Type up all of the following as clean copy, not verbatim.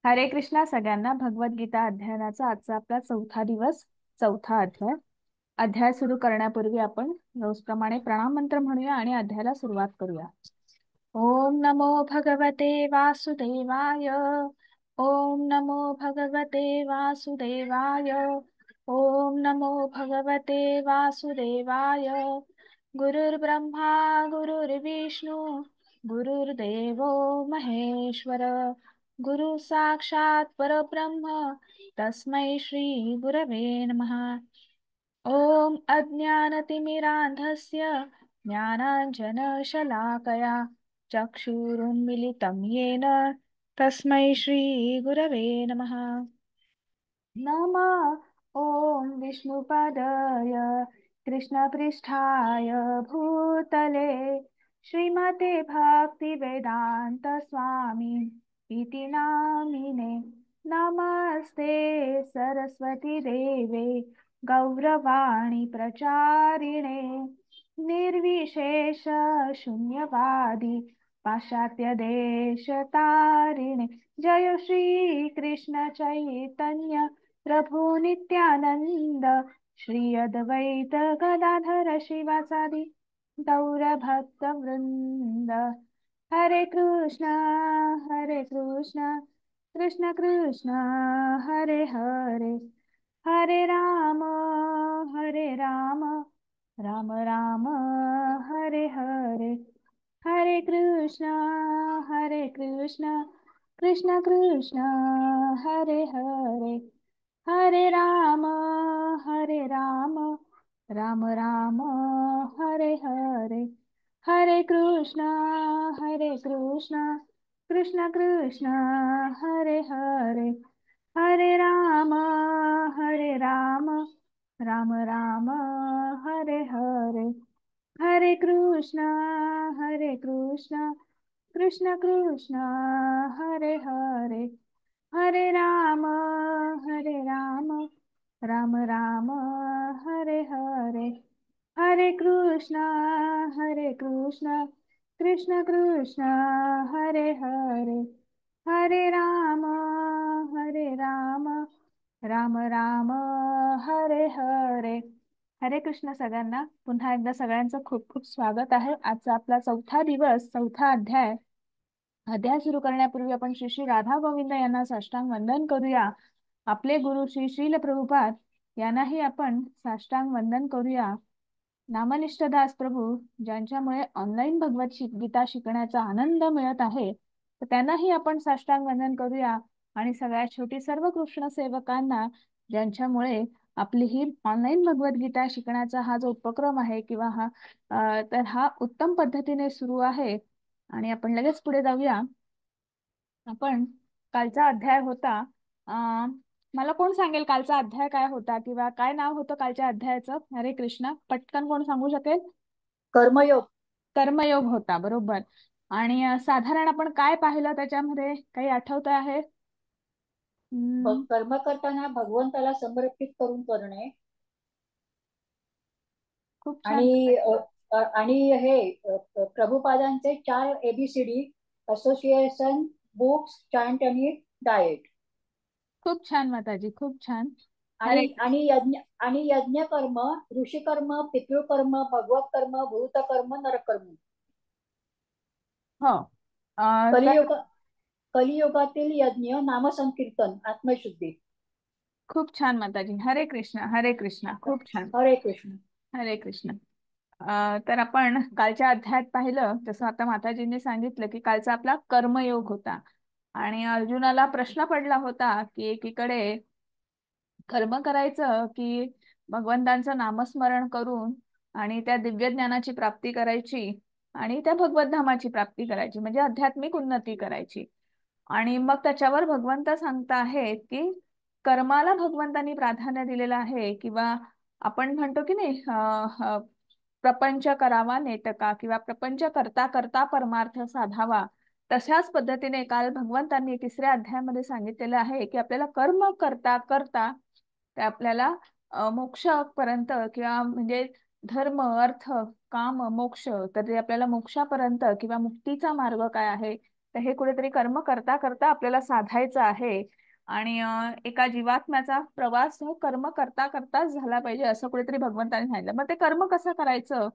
हरे कृष्णा सगळ्यांना. भगवद्गीता अध्ययनाचा आजचा आपला चौथा दिवस, चौथा अध्याय. अध्याय सुरू करण्यापूर्वी आपण रोजप्रमाणे प्रणाम मंत्र म्हणूया आणि अध्यायाला सुरुवात करूया. ओम नमो भगवते वासुदेवाय. ओम नमो भगवते वासुदेवाय. ओम नमो भगवते वासुदेवाय. गुरुर्ब्रह्मा गुरुर्विष्णू गुरुर्देवो महेश्वर. गुरु साक्षात परब्रह्म तस्मै श्री गुरवे नमः. ओम अज्ञानतिमिरान्धस्य ज्ञानाञ्जनशलाकया चक्षुरुन्मिलितं येन तस्मै श्री गुरवे नमः. नमः ओम विष्णुपदाय कृष्णपृष्ठाय भूतले श्रीमते भक्तिवेदांत स्वामी इति नामिने. नमस्ते सरस्वती देवे गौरवाणी प्रचारिणे निर्विशेष शून्यवादी पाश्चात्य देश तारिणे. जय श्री कृष्ण चैतन्य प्रभु नित्यानंद श्री अद्वैत गदाधर शिवासादि गौर भक्त वृंद. हरे कृष्ण कृष्ण कृष्ण हरे हरे. हरे राम राम राम हरे हरे. हरे कृष्ण कृष्ण कृष्ण हरे हरे. हरे राम राम राम हरे हरे. हरे कृष्ण कृष्ण कृष्ण हरे हरे. हरे राम राम राम हरे हरे. हरे कृष्ण कृष्ण कृष्ण हरे हरे. हरे राम राम राम हरे हरे. हरे कृष्ण कृष्ण कृष्ण हरे हरे. हरे राम राम राम हरे हरे. हरे कृष्ण सगळ्यांना. पुन्हा एकदा सगळ्यांचं खूप खूप स्वागत आहे. आजचा आपला चौथा दिवस, चौथा अध्याय. अध्याय सुरू करण्यापूर्वी आपण श्री श्री राधा गोविंद यांना साष्टांग वंदन करूया. आपले गुरु श्री श्रील प्रभुपाद यांनाही आपण साष्टांग वंदन करूया. नामनिष्ठ दास प्रभू ज्यांच्यामुळे ऑनलाईन गीता शिकण्याचा आनंद मिळत आहे, तर त्यांनाही आपण साष्टांग वंदन करूया. आणि सगळ्यात शेवटी सर्व कृष्ण सेवकांना ज्यांच्यामुळे आपली ही ऑनलाईन भगवद्गीता शिकण्याचा हा जो उपक्रम आहे किंवा तर हा उत्तम पद्धतीने सुरू आहे. आणि आपण लगेच पुढे जाऊया. आपण कालचा अध्याय होता, मला कोण सांगेल कालचा अध्याय काय होता किंवा काय नाव होतं कालच्या अध्यायाचं? हरे कृष्णा, पटकन कोण सांगू शकेल? कर्मयोग. कर्मयोग होता, बरोबर. आणि साधारण आपण काय पाहिलं त्याच्यामध्ये, काही आठवत आहे? कर्म करताना भगवंताला समर्पित करून करणे. खूप छान. आणि आणि हे प्रभुपादांचे 4 ABCD: असोसिएशन, बुक्स, चॅन्ट आणि डाएट. खूप छान माताजी, खूप छान. आणि हरे आणि यज्ञ कर्म, ऋषी कर्म, पितृकर्म, भगवत कर्म, भूत कर्म, नरकर्म. हो. तर कलियुगातील यज्ञ, नामसंकीर्तन, आत्मशुद्धी. खूप छान माताजी. हरे कृष्ण खूप छान. हरे कृष्ण. हरे कृष्ण. तर आपण कालच्या अध्यायात पाहिलं जसं आता माताजींनी सांगितलं की कालचा आपला कर्मयोग होता. आणि अर्जुनाला प्रश्न पडला होता की एकीकडे कर्म करायचं की भगवंतांचं नामस्मरण करून आणि त्या दिव्य ज्ञानाची प्राप्ती करायची आणि त्या भगवत धामाची प्राप्ती करायची, म्हणजे आध्यात्मिक उन्नती करायची. आणि मग त्याच्यावर भगवंत सांगता आहेत की कर्माला भगवंतांनी प्राधान्य दिलेलं आहे, किंवा आपण म्हणतो की नाही प्रपंच करावा नेटका, किंवा प्रपंच करता करता परमार्थ साधावा. तशाच पद्धतीने काल भगवंतांनी तिसऱ्या अध्यायामध्ये सांगितलेलं आहे की आपल्याला कर्म करता करता ते आपल्याला मोक्षापर्यंत, किंवा म्हणजे धर्म अर्थ काम मोक्ष, तर ते आपल्याला मोक्षापर्यंत किंवा मुक्तीचा मार्ग काय आहे तर हे कुठेतरी कर्म करता करता आपल्याला साधायचं आहे. आणि एका जीवात्म्याचा प्रवास हा कर्म करता करताच झाला पाहिजे असं कुठेतरी भगवंताने सांगितलं. मग ते कर्म कसं करायचं,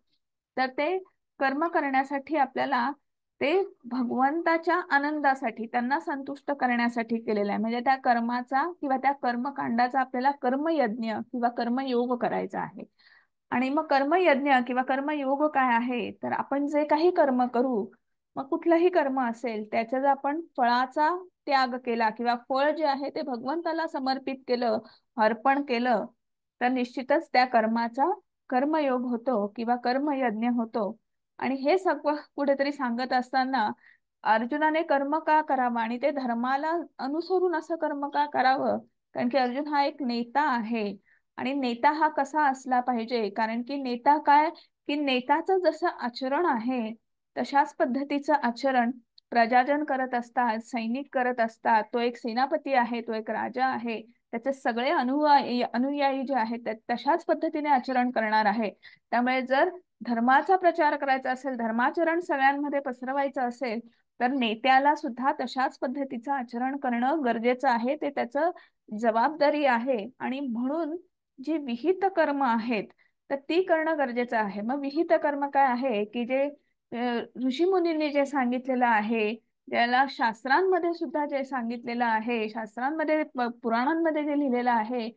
तर ते कर्म करण्यासाठी आपल्याला ते भगवंताच्या आनंदासाठी, त्यांना संतुष्ट करण्यासाठी केलेलं आहे. म्हणजे त्या कर्माचा किंवा त्या कर्मकांडाचा आपल्याला कर्मयज्ञ किंवा कर्मयोग करायचा आहे. आणि मग कर्मयज्ञ किंवा कर्मयोग काय आहे, तर आपण जे काही कर्म करू, मग कुठलंही कर्म असेल त्याच्या जर आपण फळाचा त्याग केला किंवा फळ जे आहे ते भगवंताला समर्पित केलं, अर्पण केलं, तर निश्चितच त्या कर्माचा कर्मयोग होतो किंवा कर्मयज्ञ होतो. आणि हे सगळं कुठेतरी सांगत असताना अर्जुनाने कर्म का करावं आणि ते धर्माला अनुसरून असं कर्म का करावं, कारण की अर्जुन हा एक नेता आहे. आणि नेता हा कसा असला पाहिजे, कारण की नेता काय, की नेत्याचं जसं आचरण आहे तशाच पद्धतीचं आचरण प्रजाजन करत असतात, सैनिक करत असतात. तो एक सेनापती आहे, तो एक राजा आहे, त्याचे सगळे अनुयायी जे आहेत तशाच पद्धतीने आचरण करणार आहे. त्यामुळे जर धर्माचा प्रचार करायचा असेल, धर्माचरण सगळ्यांमध्ये पसरवायचं असेल, तर नेत्याला सुद्धा तशाच पद्धतीचं आचरण करणं गरजेचं आहे. ते त्याचं जबाबदारी आहे. आणि म्हणून जी विहित कर्म आहेत तर ती करणं गरजेचं आहे. मग विहित कर्म काय आहे, की जे ऋषीमुनींनी जे सांगितलेलं आहे, ज्याला शास्त्रांमध्ये सुद्धा जे सांगितलेलं आहे, शास्त्रांमध्ये पुराणांमध्ये जे लिहिलेलं आहे,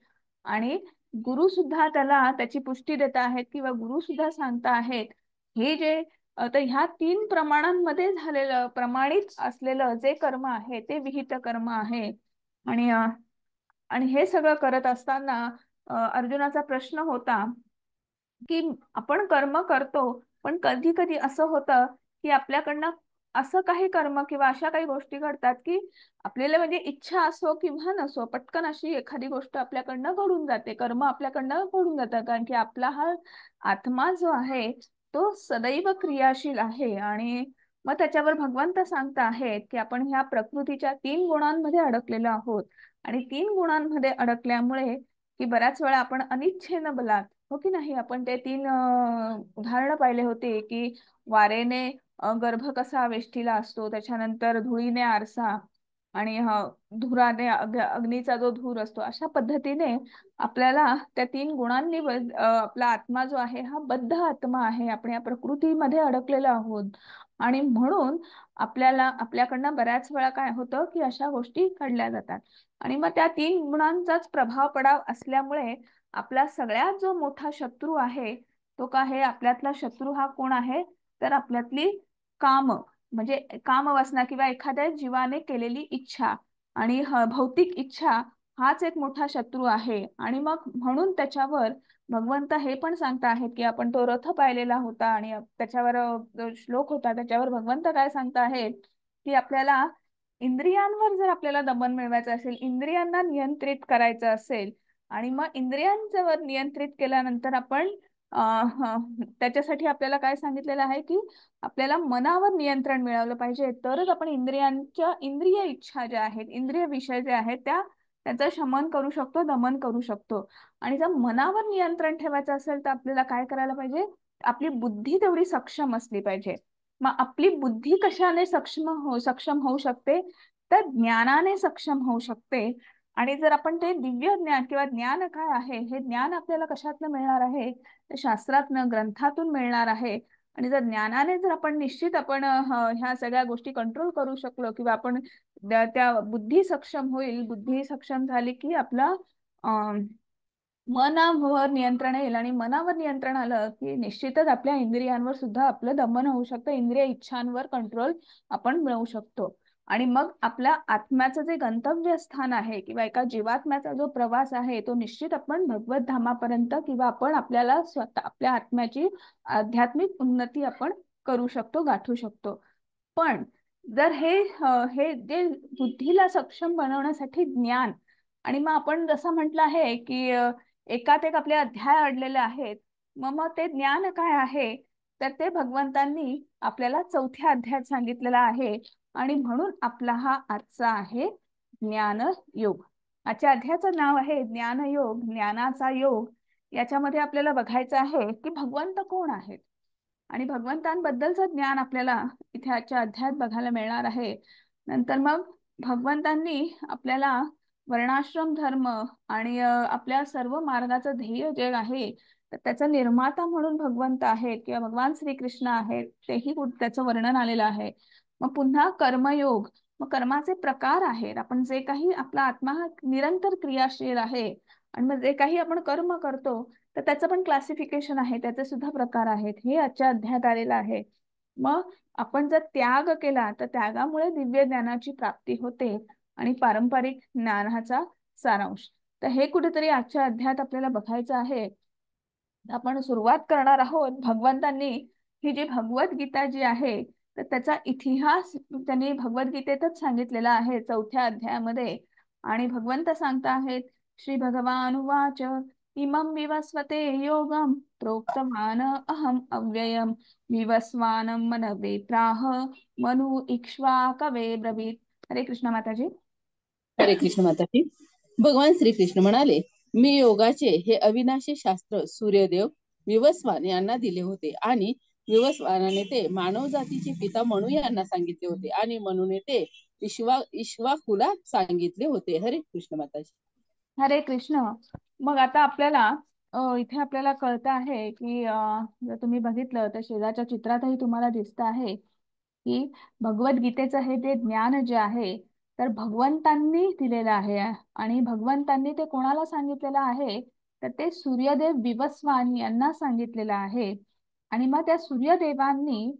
आणि गुरु सुद्धा त्याला त्याची पुष्टी देत आहेत किंवा गुरु सुद्धा सांगता आहेत, हे जे तर ह्या 3 प्रमाणांमध्ये झालेलं प्रमाणित असलेलं जे कर्म आहे ते विहित कर्म आहे. आणि आणि हे सगळं करत असताना अर्जुनाचा प्रश्न होता की आपण कर्म करतो, पण कधी कधी असं होतं की आपल्याकडनं असं काही कर्म किंवा अशा काही गोष्टी घडतात की आपल्याला म्हणजे इच्छा असो किंवा नसो पटकन अशी एखादी गोष्ट आपल्याकडनं घडून जाते, कर्म आपल्याकडनं घडून जातं. कारण की आपला हा आत्मा जो आहे तो सदैव क्रियाशील आहे. आणि मग त्याच्यावर भगवंत सांगता आहेत की आपण ह्या प्रकृतीच्या 3 गुणांमध्ये अडकलेलो आहोत. आणि 3 गुणांमध्ये अडकल्यामुळे की बऱ्याच वेळा आपण अनिच्छेनं बलात, हो की नाही, आपण ते 3 उदाहरणं पाहिले होते की वारेने गर्भ कसा वेष्टीला असतो, त्याच्यानंतर धुळीने आरसा, आणि धुराने अग्नीचा जो धूर असतो, अशा पद्धतीने आपल्याला त्या 3 गुणांनी आपला आत्मा जो आहे हा बद्ध आत्मा आहे, आपण या प्रकृतीमध्ये अडकलेलो आहोत. आणि म्हणून आपल्याला आपल्याकडनं बऱ्याच वेळा काय होतं की अशा गोष्टी घडल्या जातात. आणि मग त्या 3 गुणांचाच प्रभाव पडाव असल्यामुळे आपला सगळ्यात जो मोठा शत्रू आहे तो का आहे, आपल्यातला शत्रू हा कोण आहे, तर आपल्यातली काम, म्हणजे कामवासना किंवा एखाद्या जीवाने केलेली इच्छा. आणि भौतिक इच्छा हाच एक मोठा शत्रू आहे. आणि मग म्हणून त्याच्यावर भगवंत हे पण सांगता आहेत की आपण तो रथ पाहिलेला होता आणि त्याच्यावर जो श्लोक होता त्याच्यावर भगवंत काय सांगता आहेत की आपल्याला इंद्रियांवर जर आपल्याला दमन मिळवायचं असेल, इंद्रियांना नियंत्रित करायचं असेल, आणि मग इंद्रियांवर नियंत्रित केल्यानंतर आपण त्याच्यासाठी आपल्याला काय सांगितलेलं आहे की आपल्याला मनावर नियंत्रण मिळवलं पाहिजे, तरच आपण इंद्रिय इच्छा ज्या आहेत, इंद्रिय विषय जे आहेत त्याचं शमन करू शकतो, दमन करू शकतो. आणि जर मनावर नियंत्रण ठेवायचं असेल तर आपल्याला काय करायला पाहिजे, आपली बुद्धी तेवढी सक्षम असली पाहिजे. मग आपली बुद्धी कशाने सक्षम होऊ शकते, तर ज्ञानाने सक्षम होऊ शकते. आणि जर आपण ते दिव्य ज्ञान किंवा ज्ञान काय आहे, हे ज्ञान आपल्याला कशातनं मिळणार आहे, ते शास्त्रातनं, ग्रंथातून मिळणार आहे. आणि जर ज्ञानाने जर आपण निश्चित आपण ह्या सगळ्या गोष्टी कंट्रोल करू शकलो किंवा आपण त्या बुद्धी सक्षम होईल, बुद्धी सक्षम झाली की आपला मनावर नियंत्रण येईल. आणि मनावर नियंत्रण आलं की निश्चितच आपल्या इंद्रियांवर सुद्धा आपलं दमन होऊ शकतं, इंद्रिय इच्छांवर कंट्रोल आपण मिळवू शकतो. आणि मग आपल्या आत्म्याचं जे गंतव्य स्थान आहे किंवा एका जीवात्म्याचा जो प्रवास आहे तो निश्चित आपण भगवत धामापर्यंत किंवा आपण आपल्याला स्वतः आपल्या आत्म्याची आध्यात्मिक उन्नती आपण करू शकतो, गाठू शकतो. पण जर हे जे बुद्धीला सक्षम बनवण्यासाठी ज्ञान, आणि मग आपण जसं म्हटलं आहे की एकात एक आपले अध्याय अडलेले आहेत, मग ते ज्ञान काय आहे, तर ते भगवंतांनी आपल्याला 4थ्या अध्यायात सांगितलेलं आहे. आणि म्हणून आपला हा आजचा आहे ज्ञान योग. आजच्या अध्यायाचं नाव आहे ज्ञान योग, ज्ञानाचा योग. याच्यामध्ये आपल्याला बघायचं आहे की भगवंत कोण आहेत. आणि भगवंतांबद्दलचं ज्ञान आपल्याला इथे आजच्या अध्यायात बघायला मिळणार आहे. नंतर मग भगवंतांनी आपल्याला वर्णाश्रम धर्म आणि आपल्या सर्व मार्गाचं ध्येय जे आहे तर त्याचा निर्माता म्हणून भगवंत आहेत किंवा भगवान श्रीकृष्ण आहेत, तेही त्याचं वर्णन आलेलं आहे. मग पुन्हा कर्मयोग, मग कर्माचे प्रकार आहेत. आपण जे काही आपला आत्मा हा निरंतर क्रियाशील आहे आणि मग जे काही आपण कर्म करतो तर त्याचं पण क्लासिफिकेशन आहे, त्याचे सुद्धा प्रकार आहेत, हे आजच्या अध्यायात आलेलं आहे. मग आपण जर त्याग केला तर त्यागामुळे दिव्य ज्ञानाची प्राप्ती होते आणि पारंपरिक ज्ञानाचा सारांश. तर हे कुठेतरी आजच्या अध्यायात आपल्याला बघायचं आहे. आपण सुरुवात करणार आहोत. भगवंतांनी ही जी भगवद्गीता जी आहे तर त्याचा इतिहास त्यांनी भगवद्गीतेतच सांगितलेला आहे 4थ्या अध्यायामध्ये. आणि भगवंत सांगता आहेत, श्री भगवान उवाच इमं विवस्वते योगम प्रोक्तवान अहम अव्ययम विवस्वानं मनवे प्राह मनु इक्ष्वाकवे ब्रवीत. हरे कृष्ण माताजी. हरे कृष्ण माताजी. भगवान श्रीकृष्ण म्हणाले, मी योगाचे हे अविनाशी शास्त्र सूर्यदेव विवस्वान यांना दिले होते आणि विवस्वानाने ते मानव जातीचे पिता मनू यांना सांगितले होते आणि मनूने ते इश्वाकुला सांगितले होते. हरे कृष्ण माताजी. हरे कृष्ण. मग आता आपल्याला इथे आपल्याला कळतं आहे की जर तुम्ही बघितलं तर शेजारच्या चित्रातही तुम्हाला दिसतं आहे की भगवद्गीतेचं हे जे ज्ञान जे आहे तर भगवंतांनी दिलेलं आहे. आणि भगवंतांनी ते कोणाला सांगितलेलं आहे तर ते सूर्यदेव विवस्वान यांना सांगितलेलं आहे. आणि मग त्या सूर्यदेवांनी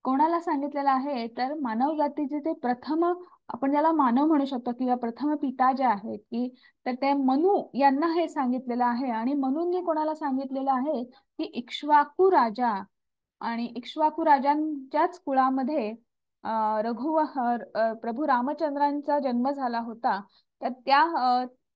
कोणाला सांगितलेलं आहे तर मानव जातीचे ते प्रथम, आपण ज्याला मानव म्हणू शकतो किंवा प्रथम पिता जे आहेत की तर ते मनू यांना हे सांगितलेलं आहे. आणि मनूंनी कोणाला सांगितलेलं आहे की इक्ष्वाकू राजा, आणि इक्ष्वाकू राजांच्याच कुळामध्ये प्रभू रामचंद्रांचा जन्म झाला होता. तर त्या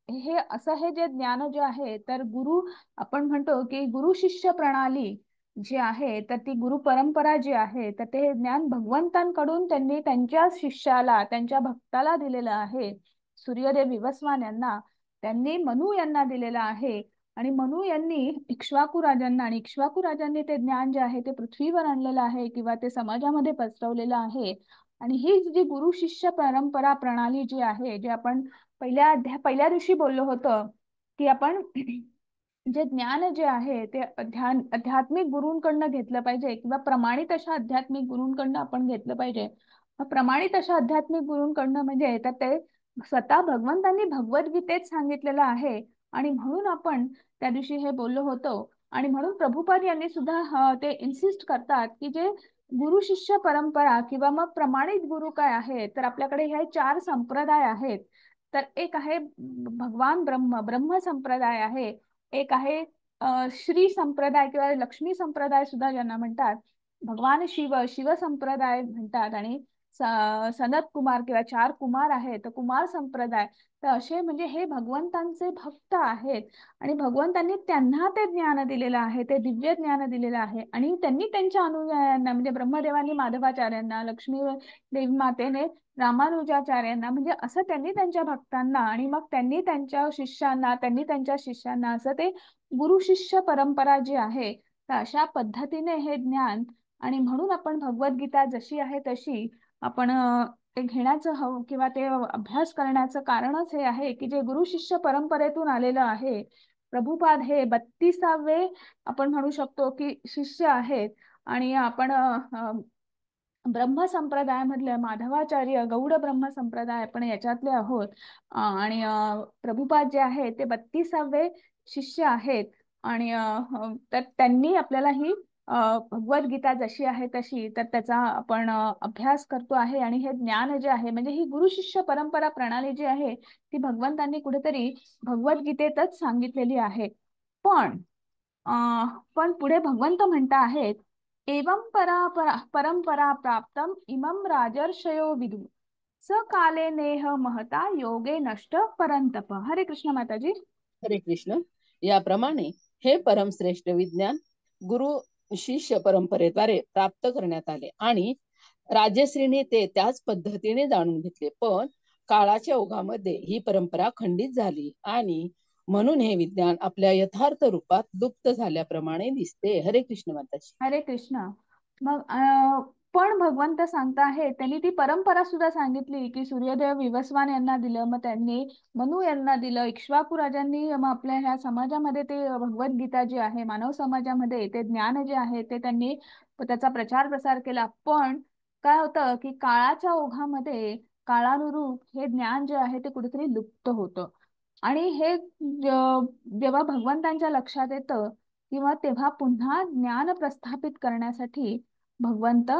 हे असं हे जे ज्ञान जे आहे तर गुरु, आपण म्हणतो की गुरु शिष्य प्रणाली जी आहे तर ती गुरु परंपरा जी आहे तर ते ज्ञान भगवंतांकडून त्यांनी त्यांच्या शिष्याला, त्यांच्या भक्ताला दिलेलं आहे. सूर्यदेव विवस्वान यांना त्यांनी मनू यांना दिलेलं आहे. आणि मनू यांनी इक्ष्वाकू राजांना, आणि इक्ष्वाकू राजांनी ते ज्ञान जे आहे ते पृथ्वीवर आणलेलं आहे किंवा ते समाजामध्ये पसरवलेलं आहे. आणि ही जी गुरु शिष्य परंपरा प्रणाली जी आहे, जे आपण पहिल्या दिवशी बोललो होतं की आपण जे ज्ञान जे आहे ते आध्यात्मिक गुरूंकडनं घेतलं पाहिजे किंवा प्रमाणित अशा आध्यात्मिक गुरूंकडनं आपण घेतलं पाहिजे. प्रमाणित अशा आध्यात्मिक गुरूंकडनं म्हणजे तर ते स्वतः भगवंतांनी भगवद्गीतेत सांगितलेलं आहे. आणि म्हणून आपण त्या दिवशी हे बोललो होतो. आणि म्हणून प्रभुपाद यांनी सुद्धा ते इन्सिस्ट करतात की जे गुरु शिष्य परंपरा किंवा मग प्रमाणित गुरु काय आहे तर आपल्याकडे हे 4 संप्रदाय आहेत. तर एक आहे भगवान ब्रह्म संप्रदाय आहे, एक आहे श्री संप्रदाय किंवा लक्ष्मी संप्रदाय सुद्धा ज्यांना म्हणतात, भगवान शिव संप्रदाय म्हणतात, आणि सनत कुमार किंवा 4 कुमार आहेत तर कुमार संप्रदाय. तर असे म्हणजे हे भगवंतांचे भक्त आहेत. आणि भगवंतांनी त्यांना ते ज्ञान दिलेलं आहे, ते दिव्य ज्ञान दिलेलं आहे. आणि त्यांनी त्यांच्या अनुयायांना म्हणजे ब्रह्मदेवांनी माधवाचार्यांना, लक्ष्मी देवी मातेने रामानुजाचार्यांना, म्हणजे असं त्यांनी त्यांच्या भक्तांना आणि मग त्यांनी त्यांच्या शिष्यांना, त्यांनी त्यांच्या शिष्यांना, असं ते गुरु शिष्य परंपरा जी आहे तर अशा पद्धतीने हे ज्ञान. आणि म्हणून आपण भगवद्गीता जशी आहे तशी आपण ते घेण्याचं हवं किंवा ते अभ्यास करण्याचं कारणच हे आहे की जे गुरु शिष्य परंपरेतून आलेलं आहे. प्रभुपाद हे 32वे आपण म्हणू शकतो की शिष्य आहेत. आणि आपण ब्रह्म संप्रदायामधले माधवाचार्य गौड ब्रह्म संप्रदाय आपण याच्यातले आहोत. आणि प्रभुपाद जे आहे ते 32वे शिष्य आहेत. आणि तर त्यांनी आपल्याला ही भगवद्गीता जशी आहे तशी तर त्याचा आपण अभ्यास करतो आहे. आणि हे ज्ञान जे आहे म्हणजे ही गुरु शिष्य परंपरा प्रणाली जी आहे ती भगवंतांनी कुठेतरी भगवद्गीतेतच सांगितलेली आहे. पण पण पुढे भगवंत म्हणता आहेत, एवं परंपरा प्राप्तम इमं राजर्षयो विदु स काले नेह महता योगे नष्ट परंतप. हरे कृष्ण माताजी. हरे कृष्ण. याप्रमाणे हे परमश्रेष्ठ विज्ञान गुरु शिष्य परंपरेद्वारे प्राप्त करण्यात आले आणि राजश्रीने ते त्याच पद्धतीने जाणून घेतले. पण काळाच्या ओघामध्ये ही परंपरा खंडित झाली आणि म्हणून हे विज्ञान आपल्या यथार्थ रूपात लुप्त झाल्याप्रमाणे दिसते. हरे कृष्ण माताजी. हरे कृष्ण. मग पण भगवंत सांगता आहे त्यांनी ती परंपरा सुद्धा सांगितली की सूर्यदेव विवस्वान यांना दिलं, मग त्यांनी मनु यांना दिलं, इक्ष्वाकू राजांनी मग आपल्या ह्या समाजामध्ये ते भगवद्गीता जी आहे मानव समाजामध्ये ते ज्ञान जे आहे ते त्यांनी त्याचा प्रचार प्रसार केला. पण काय होतं की काळाच्या ओघामध्ये काळानुरूप हे ज्ञान जे आहे ते कुठेतरी लुप्त होतं. आणि हे जेव्हा भगवंतांच्या लक्षात येतं किंवा तेव्हा पुन्हा ज्ञान प्रस्थापित करण्यासाठी भगवंत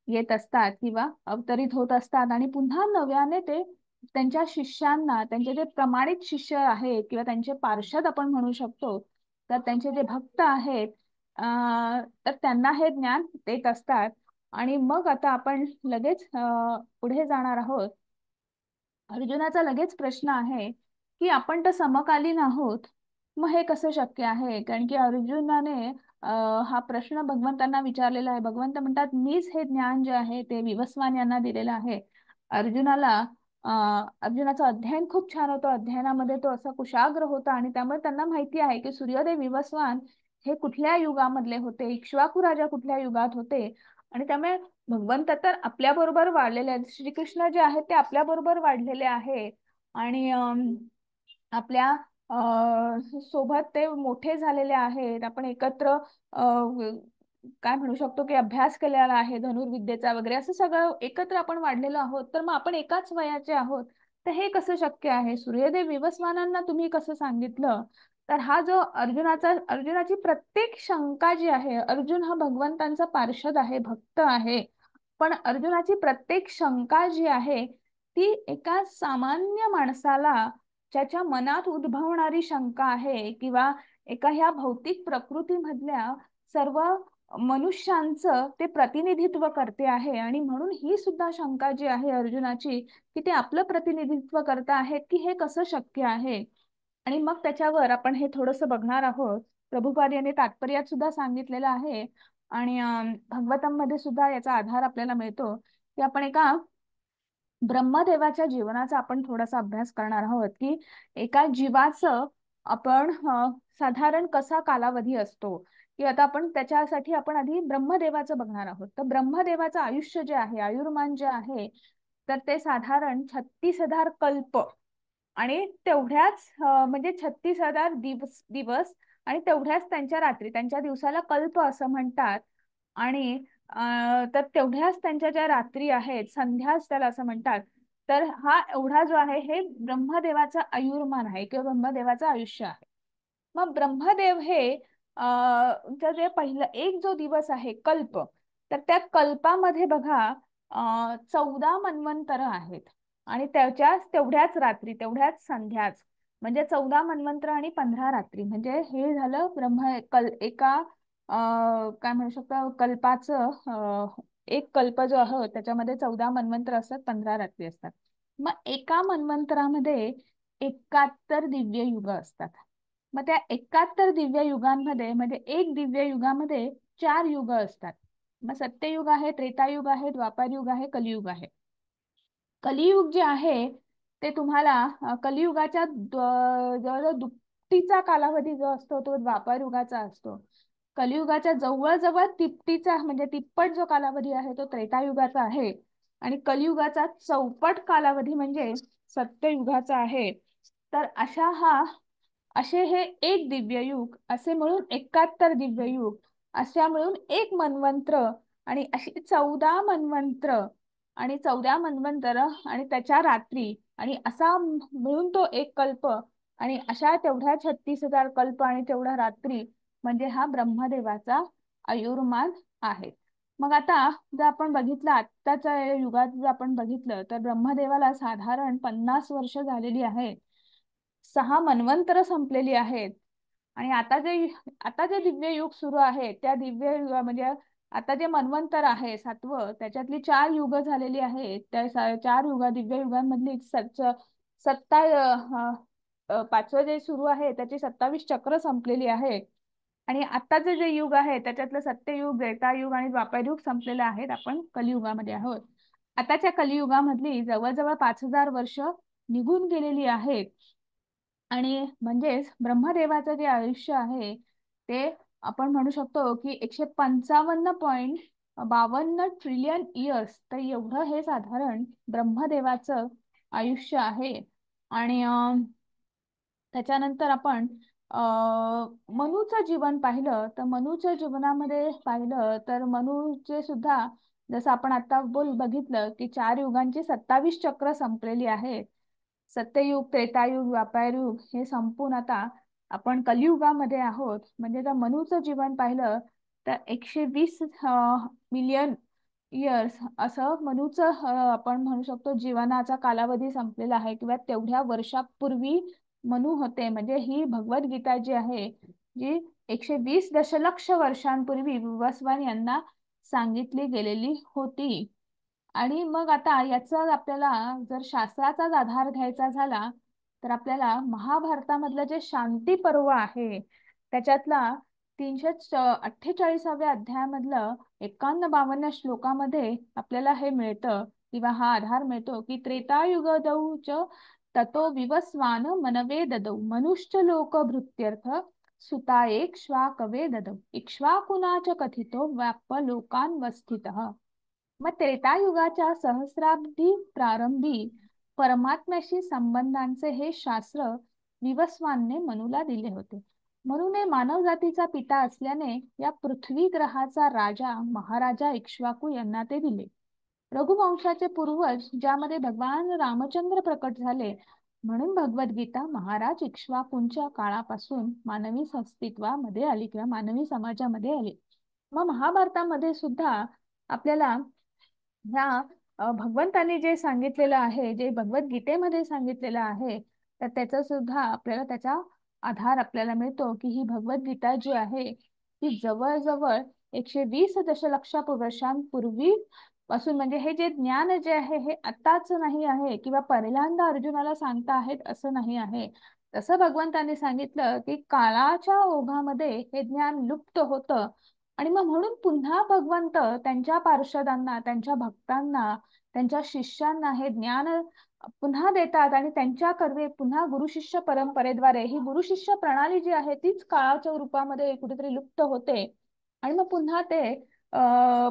येत असतात किंवा अवतरित होत असतात आणि पुन्हा नव्याने ते त्यांच्या शिष्यांना, त्यांचे जे प्रमाणित शिष्य आहेत किंवा त्यांचे पार्षद आपण म्हणू शकतो, तर त्यांचे जे भक्त आहेत तर त्यांना हे ज्ञान देत असतात. आणि मग आता आपण लगेच पुढे जाणार आहोत. अर्जुनाचा लगेच प्रश्न आहे की आपण तर समकालीन आहोत, मग हे कसं शक्य आहे? कारण की अर्जुनाने हा प्रश्न भगवंतांना विचारलेला आहे. भगवंत म्हणतात मीच हे ज्ञान जे आहे ते विवस्वान यांना दिलेलं आहे. अर्जुनाला अर्जुनाचं अध्ययन खूप छान होतं, अध्ययनामध्ये तो असा कुशाग्र होता आणि त्यामुळे त्यांना माहिती आहे की सूर्यदेव विवस्वान हे कुठल्या युगामधले होते, इक्ष्वाकू राजा कुठल्या युगात होते. आणि त्यामुळे भगवंत तर आपल्या बरोबर वाढलेले आहेत, श्रीकृष्ण जे आहेत ते आपल्या बरोबर वाढलेले आहे आणि आपल्या सोबत ते मोठे झालेले आहेत. आपण एकत्र काय म्हणू शकतो की अभ्यास केलेला आहे धनुर्विद्येचा वगैरे, असं सगळं एकत्र आपण वाढलेलो आहोत. तर मग आपण एकाच वयाचे आहोत, तर हे कसं शक्य आहे? सूर्यदेव विवस्वानांना तुम्ही कसं सांगितलं? तर हा जो अर्जुनाची प्रत्येक शंका जी आहे, अर्जुन हा भगवंतांचा पार्षद आहे, भक्त आहे, पण अर्जुनाची प्रत्येक शंका जी आहे ती एका सामान्य माणसाला ज्याच्या मनात उद्भवणारी शंका आहे किंवा एका ह्या भौतिक प्रकृतीमधल्या सर्व मनुष्यांचं ते प्रतिनिधित्व करते आहे. आणि म्हणून ही सुद्धा शंका जी आहे अर्जुनाची की ते आपलं प्रतिनिधित्व करता आहेत की हे कसं शक्य आहे. आणि मग त्याच्यावर आपण हे थोडंसं बघणार आहोत. प्रभुपाद यांनी तात्पर्यात सुद्धा सांगितलेलं आहे आणि भागवतम मध्ये सुद्धा याचा आधार आपल्याला मिळतो की आपण एका ब्रह्मदेवाच्या जीवनाचा आपण थोडासा अभ्यास करणार आहोत की एका जीवाचं आपण साधारण कसा कालावधी असतो की आता आपण त्याच्यासाठी आपण आधी ब्रह्मदेवाचं बघणार आहोत. तर ब्रह्मदेवाचं आयुष्य जे आहे, आयुर्मान जे आहे, तर ते साधारण 36,000 कल्प आणि तेवढ्याच म्हणजे 36,000 दिवस दिवस आणि तेवढ्याच त्यांच्या रात्री, त्यांच्या दिवसाला कल्प असं म्हणतात. आणि तर तेवढ्याच त्यांच्या ज्या रात्री आहेत संध्याच त्याला असं म्हणतात. तर हा एवढा जो आहे हे ब्रह्मदेवाचा आयुर्मान आहे किंवा ब्रह्मदेवाचं आयुष्य आहे. मग ब्रह्मदेव हे जे पहिलं एक जो दिवस आहे कल्प, तर त्या कल्पामध्ये बघा 14 मन्वंतर आहेत आणि तेवढ्याच रात्री, तेवढ्याच संध्याच, म्हणजे 14 मन्वंतर आणि 15 रात्री, म्हणजे हे झालं एका काय म्हणू शकतो कल्पाचं एक कल्प जो आहे त्याच्यामध्ये 14 मन्वंतर असतात, 15 रात्री असतात. मग एका मन्वंतरामध्ये 71 दिव्य युग असतात. मग त्या 71 दिव्य युगांमध्ये म्हणजे एक दिव्य युगामध्ये 4 युग असतात. मग सत्ययुग आहे, त्रेतायुग आहे, द्वापारयुग आहे, कलियुग आहे. कलियुग जे आहे ते तुम्हाला कलियुगाच्या जवळजवळ दुपटीचा कालावधी जो असतो तो द्वापार युगाचा असतो. कलियुगाच्या जवळजवळ तिपटीचा म्हणजे तिप्पट जो कालावधी आहे तो त्रेतायुगाचा आहे आणि कलियुगाचा चौपट कालावधी म्हणजे सत्ययुगाचा आहे. तर असे हे एक दिव्ययुग असे मिळून 71 दिव्ययुग, अशा मिळून एक मनवंत्र आणि अशी 14 मनवंत्र आणि 14 मन्वंतर आणि त्याच्या रात्री आणि असा मिळून तो एक कल्प आणि अशा तेवढ्या 36,000 कल्प आणि तेवढ्या रात्री, म्हणजे हा ब्रह्मदेवाचा आयुर्मान आहे. मग आता जर आपण बघितलं आत्ताच्या युगात जर आपण बघितलं तर ब्रह्मदेवाला साधारण 50 वर्ष झालेली आहेत, 6 मन्वंतर संपलेली आहेत आणि आता जे दिव्य युग सुरू आहे त्या दिव्य युग म्हणजे आता जे मन्वंतर आहे 7वं, त्याच्यातली 4 युग झालेली आहेत. त्या 4 दिव्य युगांमधली सत्ता 5वं जे सुरू आहे त्याची 27 चक्र संपलेली आहे आणि आताचे जे युग आहे त्याच्यातलं सत्ययुग, त्रेतायुग आणि द्वापारयुग संपलेले आहेत. आपण कलियुगामध्ये आहोत. आताच्या कलियुगामधली जवळजवळ 5,000 वर्ष निघून गेलेली आहेत आणि म्हणजेच ब्रह्मदेवाचं जे आयुष्य आहे ते आपण म्हणू शकतो की 155 52 ट्रिलियन इयर्स, तर एवढं हे साधारण ब्रह्मदेवाचं आयुष्य आहे. आणि त्याच्यानंतर आपण मनूचं जीवन पाहिलं तर मनूच्या जीवनामध्ये पाहिलं तर मनूचे सुद्धा, जसं आपण आता बघितलं की 4 युगांची 27 चक्र संपलेली आहेत. सत्ययुग, त्रेतायुग, द्वापारयुग हे संपून आता आपण कलियुगामध्ये आहोत. म्हणजे जर मनूचं जीवन पाहिलं तर 120 मिलियन इयर्स असं मनूचं आपण म्हणू शकतो जीवनाचा कालावधी संपलेला आहे, किंवा तेवढ्या वर्षापूर्वी मनू होते. म्हणजे ही भगवद्गीता जी आहे, जी 120 दशलक्ष वर्षांपूर्वी विवस्वान यांना सांगितली गेलेली होती. आणि मग आता याचा आपल्याला जर शास्त्राचाच आधार घ्यायचा झाला तर आपल्याला महाभारतामधलं जे शांती पर्व आहे त्याच्यातला 348व्या अध्यायामधलं 51-52 श्लोकामध्ये आपल्याला हे मिळतं, किंवा हा आधार मिळतो की त्रेतायुगदौ च ततो विवस्वान मनवे ददौ मनुष्य लोक भृत्यर्थ सुता एक्ष्वाकवे ददौ इक्ष्वाकुनाच कथितो व्याप लोकान्वस्थितः. मग त्रेतायुगाच्या सहस्राब्दी प्रारंभी परमात्म्याशी संबंधांचे हे शास्त्र विवस्वानने मनुला दिले होते. मनुने मानव जातीचा पिता असल्याने या पृथ्वी ग्रहाचा राजा महाराजा इक्ष्वाकू यांना ते दिले. रघुवंशाचे पूर्वज ज्यामध्ये भगवान रामचंद्र प्रकट झाले, म्हणून भगवद्गीता महाराज इक्ष्वाकूंच्या काळापासून मानवी अस्तित्वामध्ये आली किंवा मानवी समाजामध्ये आली. मग महाभारतामध्ये सुद्धा आपल्याला ह्या भगवंतांनी जे सांगितलेलं आहे, जे भगवद्गीतेमध्ये सांगितलेलं आहे, तर त्याचा सुद्धा आपल्याला त्याचा आधार आपल्याला मिळतो की ही भगवद्गीता जी आहे ती जवळजवळ 120 दशलक्ष वर्षांपूर्वी पासून, म्हणजे हे जे ज्ञान जे आहे हे आताच नाही आहे किंवा पहिल्यांदा अर्जुनाला सांगता आहेत असं नाही आहे. तसं भगवंतांनी सांगितलं की काळाच्या ओघामध्ये हे ज्ञान लुप्त होतं, आणि मग म्हणून पुन्हा भगवंत त्यांच्या पार्षदांना, त्यांच्या भक्तांना, त्यांच्या शिष्यांना हे ज्ञान पुन्हा देतात. आणि त्यांच्या कर्वे पुन्हा गुरु शिष्य परंपरेद्वारे ही गुरु शिष्य प्रणाली जी आहे तीच काळाच्या रूपामध्ये कुठेतरी लुप्त होते. आणि मग पुन्हा ते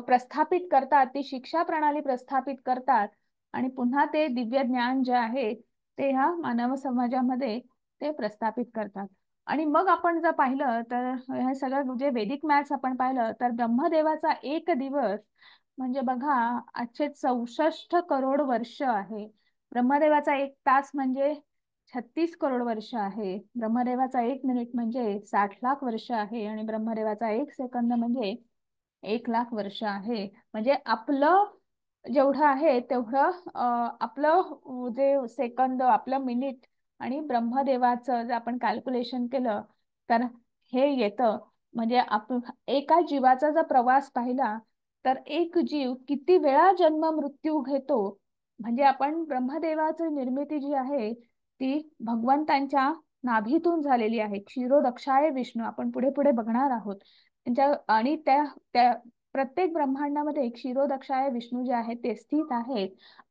प्रस्थापित करतात, ती शिक्षा प्रणाली प्रस्थापित करतात, आणि पुन्हा ते दिव्य ज्ञान जे आहे ते ह्या मानव समाजामध्ये ते प्रस्थापित करतात. आणि मग आपण जर पाहिलं तर हे सगळं जे वैदिक मॅथ्स आपण पाहिलं तर ब्रह्मदेवाचा एक दिवस म्हणजे बघा आजचे 64 करोड वर्ष आहे. ब्रह्मदेवाचा एक तास म्हणजे 36 करोड वर्ष आहे. ब्रह्मदेवाचा एक मिनिट म्हणजे 60 लाख वर्ष आहे. आणि ब्रह्मदेवाचा एक सेकंद म्हणजे 1 लाख वर्ष आहे. म्हणजे आपलं जेवढं आहे तेवढं आपलं जे सेकंद, आपलं मिनिट आणि ब्रह्मदेवाचं जर आपण कॅल्क्युलेशन केलं तर हे येतं. म्हणजे एका जीवाचा जर प्रवास पाहिला तर एक जीव किती वेळा जन्म मृत्यू घेतो. म्हणजे आपण ब्रह्मदेवाची निर्मिती जी आहे ती भगवंतांच्या नाभीतून झालेली आहे. क्षीरोदक्षाय विष्णू आपण पुढे पुढे बघणार आहोत त्यांच्या. आणि त्या त्या प्रत्येक ब्रह्मांडामध्ये क्षीरोदक्षाय विष्णू जे आहेत ते स्थित आहेत,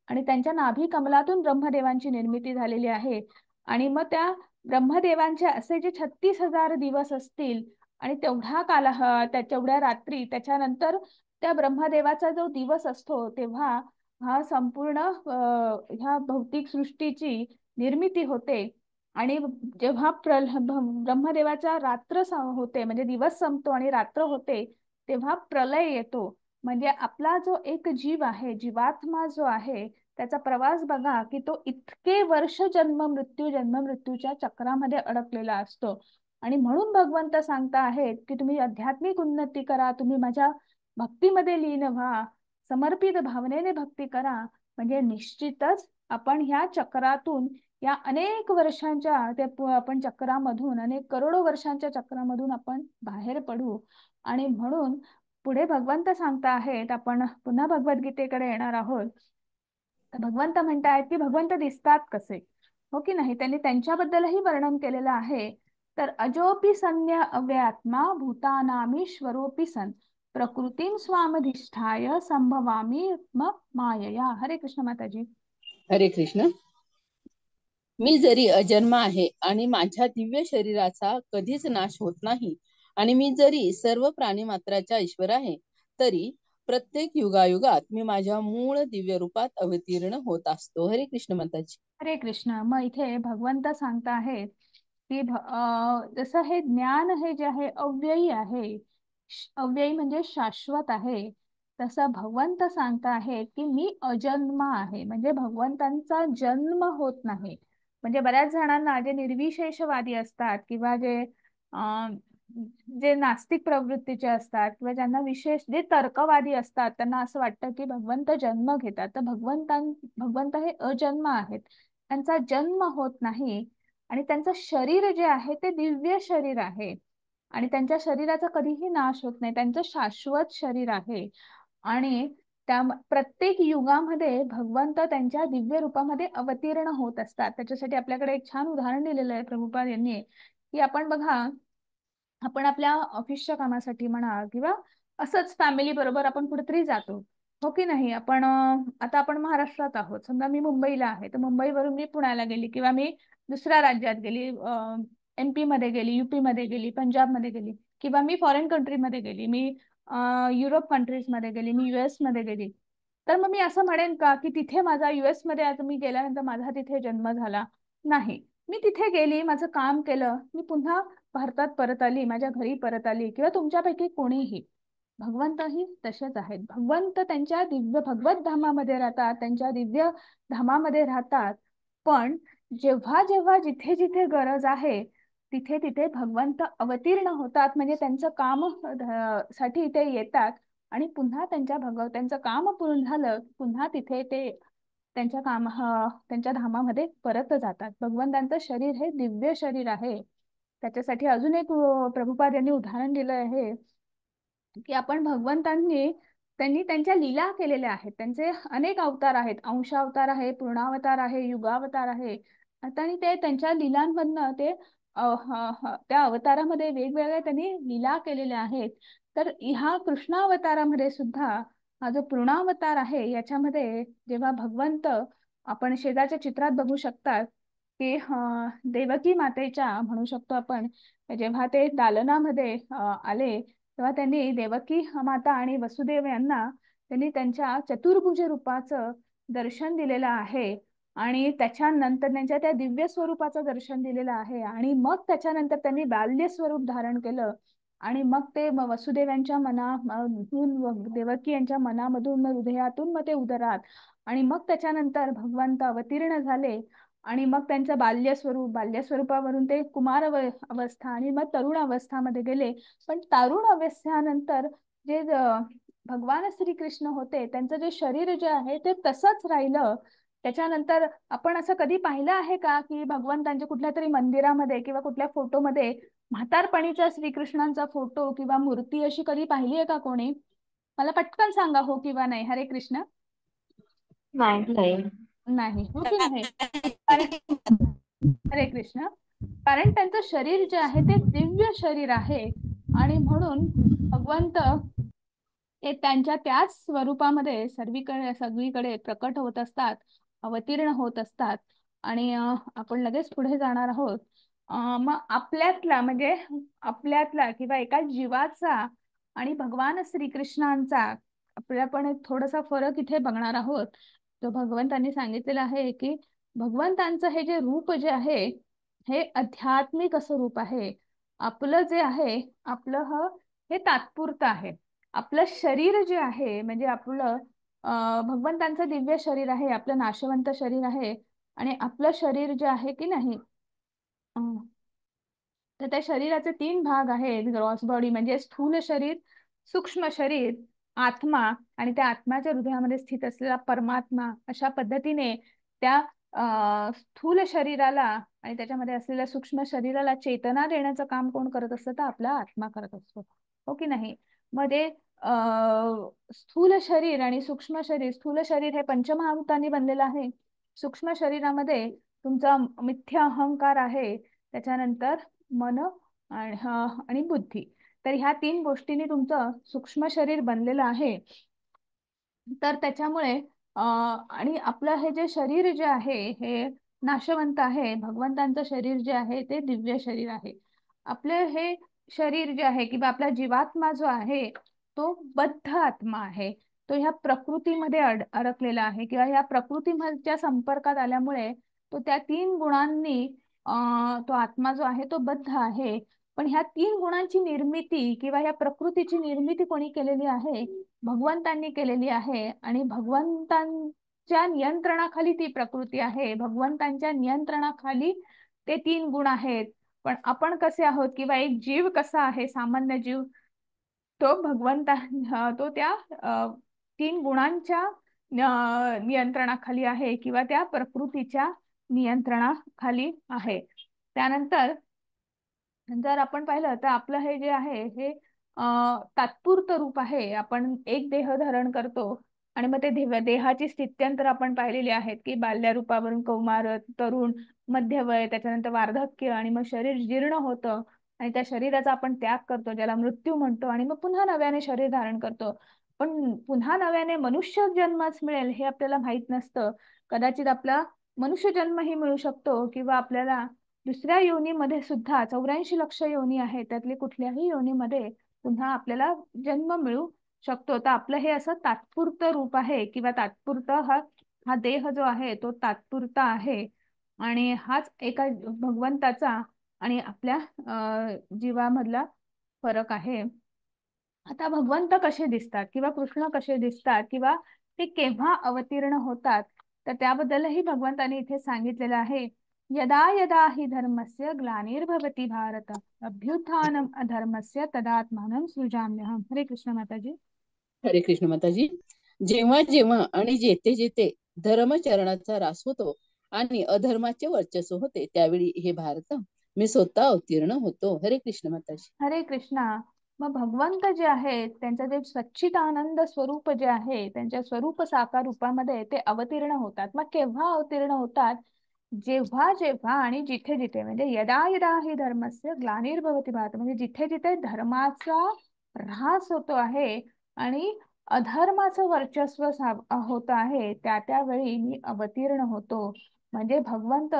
आणि त्यांच्या नाभी कमलातून ब्रह्मदेवांची निर्मिती झालेली आहे. आणि मग त्या ब्रह्मदेवांचे असे जे 36,000 दिवस असतील आणि तेवढा तेवढ्या रात्री, त्याच्यानंतर त्या ब्रह्मदेवाचा जो दिवस असतो तेव्हा हा संपूर्ण ह्या भौतिक सृष्टीची निर्मिती होते. आणि जेव्हा ब्रह्मदेवाचा रात्र होते, म्हणजे दिवस संपतो आणि रात्र होते, तेव्हा प्रलय येतो. म्हणजे आपला जो एक जीव आहे, जीवात्मा जो आहे, त्याचा प्रवास बघा की तो इतके वर्ष जन्म मृत्यूच्या चक्रामध्ये अडकलेला असतो. आणि म्हणून भगवंत सांगता आहेत की तुम्ही आध्यात्मिक उन्नती करा, तुम्ही माझ्या भक्तीमध्ये लीन व्हा, समर्पित भावनेने भक्ती करा, म्हणजे निश्चितच आपण ह्या चक्रातून, या अनेक वर्षांच्या आपण चक्रामधून, अनेक करोडो वर्षांच्या चक्रामधून आपण बाहेर पडू. आणि म्हणून पुढे भगवंत सांगता आहेत, आपण पुन्हा भगवद्गीतेकडे येणार आहोत. तर भगवंत म्हणतायत की भगवंत दिसतात कसे, हो की नाही, त्यांनी त्यांच्याबद्दलही वर्णन केलेलं आहे. तर अजोपी संज्ञा अव्यात्मा भूतानामीश्वरोपी सन प्रकृतीं स्वामधिष्ठाय संभवामी मायया. हरे कृष्ण माताजी. हरे कृष्ण. मी जरी अजन्म आहे आणि माझ्या दिव्य शरीराचा कधीच नाश होत नाही, आणि मी जरी सर्व प्राणी मात्राचा ईश्वर आहे, तरी प्रत्येक युगायुगात मी माझ्या मूळ दिव्य रूपात अवतीर्ण होत असतो. हरे कृष्ण माताजी. हरे कृष्ण. मग इथे भगवंत सांगता आहेत की जसं हे ज्ञान हे जे आहे अव्ययी आहे, अव्ययी म्हणजे शाश्वत आहे, तसं भगवंत सांगता आहेत की मी अजन्म आहे, म्हणजे भगवंतांचा जन्म होत नाही. म्हणजे बऱ्याच जणांना जे निर्विशेषवादी असतात किंवा अं, जे नास्तिक प्रवृत्तीचे असतात किंवा ज्यांना विशेष जे तर्कवादी असतात त्यांना असं वाटतं की भगवंत जन्म घेतात. तर भगवंत हे अजन्म आहेत, त्यांचा जन्म होत नाही आणि त्यांचं शरीर जे आहे ते दिव्य शरीर आहे आणि त्यांच्या शरीराचा कधीही नाश होत नाही, त्यांचं शाश्वत शरीर आहे. आणि त्या प्रत्येक युगामध्ये भगवंत त्यांच्या दिव्य रूपामध्ये अवतीर्ण होत असतात. त्याच्यासाठी आपल्याकडे एक छान उदाहरण दिलेलं आहे प्रभुपाद यांनी, की आपण बघा, आपण आपल्या ऑफिसच्या कामासाठी म्हणा किंवा असंच फॅमिली बरोबर आपण कुठेतरी जातो, हो की नाही. आता आपण महाराष्ट्रात आहोत, समजा मी मुंबईला आहे, तर मुंबईवरून मी पुण्याला गेली किंवा मी दुसऱ्या राज्यात गेली, MP मध्ये गेली, UP मध्ये गेली, पंजाब मध्ये गेली, किंवा मी फॉरेन कंट्रीमध्ये गेली, मी युरोप कंट्रीज मध्ये गेली, मी US मध्ये गेली. तर मग मी असं म्हणेन का की तिथे माझा US मध्ये आता मी गेल्यानंतर माझा तिथे जन्म झाला? नाही. मी तिथे गेली, माझं काम केलं, मी पुन्हा भारतात परत आली, माझ्या घरी परत आली, किंवा तुमच्यापैकी कोणीही. भगवंतही तसेच आहेत. भगवंत त्यांच्या दिव्य भगवत धामामध्ये राहतात, त्यांच्या दिव्य धामामध्ये राहतात. पण जेव्हा जेव्हा जिथे जिथे गरज आहे तिथे तिथे भगवंत अवतीर्ण होतात, म्हणजे त्यांचं काम साठी इथे येतात आणि पुन्हा त्यांचं काम पूर्ण झालं पुन्हा तिथे ते त्यांच्या धामामध्ये परत जातात. भगवंतांचं शरीर हे दिव्य शरीर आहे. त्याच्यासाठी अजून एक प्रभुपाद यांनी उदाहरण दिलं आहे की आपण त्यांनी त्यांच्या लीला केलेल्या आहेत. त्यांचे अनेक अवतार आहेत, अंशावतार आहे, पूर्णावतार आहे, युगावतार आहे. आता आणि ते त्यांच्या लीलांमधनं त्या अवतारामध्ये वेगवेगळ्या त्यांनी लीला केलेल्या आहेत. तर ह्या कृष्णावतारामध्ये सुद्धा हा जो पूर्णावतार आहे याच्यामध्ये जेव्हा भगवंत, आपण शेजारच्या चित्रात बघू शकतात की देवकी मातेच्या म्हणू शकतो आपण, जेव्हा ते दालनामध्ये आले तेव्हा त्यांनी देवकी माता आणि वसुदेव यांना त्यांनी त्यांच्या चतुर्भुज रूपाचं दर्शन दिलेलं आहे आणि त्याच्यानंतर त्यांच्या त्या दिव्य स्वरूपाचं दर्शन दिलेलं आहे आणि मग त्याच्यानंतर त्यांनी बाल्य स्वरूप धारण केलं आणि मग ते वसुदेवांच्या मनामधून, देवकी यांच्या मनामधून, हृदयातून, मग ते उदरात, आणि मग त्याच्यानंतर भगवंत अवतीर्ण झाले आणि मग त्यांचं बाल्य स्वरूपावरून ते कुमार अवस्था आणि मग तरुण अवस्थामध्ये गेले. पण तरुण अवस्थेनंतर जे भगवान श्रीकृष्ण होते त्यांचं जे शरीर जे आहे ते तसंच राहिलं. त्याच्यानंतर आपण असं कधी पाहिलं आहे का की भगवंतांच्या कुठल्या तरी मंदिरामध्ये किंवा कुठल्या फोटोमध्ये म्हातारपणीचा श्रीकृष्णांचा फोटो किंवा मूर्ती अशी कधी पाहिली आहे का कोणी? मला पटकन सांगा हो किंवा नाही. हरे कृष्ण. नाही. नाही, हो की नाही? कारण हरे कृष्ण. कारण त्यांचं शरीर जे आहे ते दिव्य शरीर आहे आणि म्हणून भगवंत ते त्यांच्या त्याच स्वरूपामध्ये सगळीकडे प्रकट होत असतात, अवतीर्ण होत असतात. आणि आपण लगेच पुढे जाणार आहोत. मग आपल्यातला किंवा एका जीवाचा आणि भगवान श्रीकृष्णांचा आपल्या पण थोडासा फरक इथे बघणार आहोत. तो भगवंतांनी सांगितलेला आहे की भगवंतांचं हे जे रूप जे आहे हे आध्यात्मिक असं रूप आहे. आपलं जे आहे हे तात्पुरतं आहे. आपलं शरीर जे आहे म्हणजे आपलं भगवंतांचं दिव्य शरीर आहे, आपलं नाशवंत शरीर आहे. आणि आपलं शरीर जे आहे की नाही, तर त्या शरीराचे 3 भाग आहेत. ग्रॉस बॉडी म्हणजे स्थूल शरीर, सूक्ष्म शरीर, आत्मा आणि त्या आत्म्याच्या हृदयामध्ये स्थित असलेला परमात्मा. अशा पद्धतीने त्या स्थूल शरीराला आणि त्याच्यामध्ये असलेल्या सूक्ष्म शरीराला चेतना देण्याचं काम कोण करत असतं? तर आपला आत्मा करत असतो, हो की नाही? मध्ये स्थूल शरीर आणि सूक्ष्म शरीर, स्थूल शरीर हे पंचमहाभूतांनी बनलेलं आहे. सूक्ष्म शरीरामध्ये तुमचा मिथ्या अहंकार आहे, त्याच्यानंतर मन आणि बुद्धी. तर ह्या 3 गोष्टींनी तुमचं सूक्ष्म शरीर बनलेलं आहे. तर त्याच्यामुळे आणि आपलं हे जे शरीर जे आहे हे नाशवंत आहे. भगवंतांचं शरीर जे आहे ते दिव्य शरीर आहे. आपलं हे शरीर जे आहे किंवा आपला जीवात्मा जो आहे तो बद्ध आत्मा आहे. तो ह्या प्रकृतीमध्ये अडकलेला आहे किंवा ह्या प्रकृतीच्या संपर्कात आल्यामुळे तो त्या 3 गुणांनी तो आत्मा जो आहे तो बद्ध आहे. पण ह्या 3 गुणांची निर्मिती किंवा ह्या प्रकृतीची निर्मिती कोणी केलेली आहे? भगवंतांनी केलेली आहे. आणि भगवंतांच्या नियंत्रणाखाली ती प्रकृती आहे, भगवंतांच्या नियंत्रणाखाली ते 3 गुण आहेत. पण आपण कसे आहोत किंवा एक जीव कसा आहे, सामान्य जीव, तो तो त्या 3 गुणांच्या नियंत्रणाखाली आहे किंवा त्या प्रकृतीच्या नियंत्रणाखाली आहे. त्यानंतर जर आपण पाहिलं तर आपलं हे जे आहे हे तात्पुरतं रूप आहे. आपण एक देह धारण करतो आणि मग ते देहाची स्थित्यंतर आपण पाहिलेली आहेत की बाल्यारूपावरून कौमार, तरुण, मध्यवय, त्याच्यानंतर वार्धक्य आणि मग शरीर जीर्ण होतं आणि त्या शरीराचा आपण त्याग करतो ज्याला मृत्यू म्हणतो आणि मग पुन्हा नव्याने शरीर धारण करतो. पण पुन्हा नव्याने मनुष्य जन्मच मिळेल हे आपल्याला माहित नसतं. कदाचित आपला मनुष्य जन्मही मिळू शकतो किंवा आपल्याला दुसऱ्या योनीमध्ये सुद्धा 84 लक्ष योनी आहे, त्यातली कुठल्याही योनीमध्ये पुन्हा आपल्याला जन्म मिळू शकतो. तर आपलं हे असं तात्पुरतं रूप आहे किंवा तात्पुरतं हा देह जो आहे तो तात्पुरता आहे. आणि हाच एका भगवंताचा आणि आपल्या जीवामधला फरक आहे. आता भगवंत कसे दिसतात किंवा कृष्ण कसे दिसतात किंवा ते केव्हा अवतीर्ण होतात, तर त्याबद्दलही भगवंताने इथे सांगितलेलं आहे. यदा यदा हि धर्मस्य ग्लानिर्भवति भारत अभ्युत्थानम अधर्मस्य तदात्मानं सृजाम्यहम्. हरे कृष्ण माताजी. हरे कृष्ण माताजी. जेव्हा जेव्हा आणि जेथे जेथे धर्मचरणाचा ह्रास होतो आणि अधर्माचे वर्चस्व होते त्यावेळी हे भारत मी स्वतः अवतीर्ण होतो. हरे कृष्ण माताजी. हरे कृष्णा. मग भगवंत जे आहेत त्यांचं जे सच्चिदानंद स्वरूप जे आहे त्यांच्या स्वरूप साकार रूपामध्ये ते अवतीर्ण होतात. मग केव्हा अवतीर्ण होतात? जेव्हा जेव्हा आणि जिथे जिथे, म्हणजे यदा यदा हि धर्मस्य ग्लानिर्भवति भारत, म्हणजे जिथे जिथे धर्माचा ऱ्हास होतो आहे आणि अधर्माचं वर्चस्व होत आहे त्या त्यावेळी मी अवतीर्ण होतो. म्हणजे भगवंत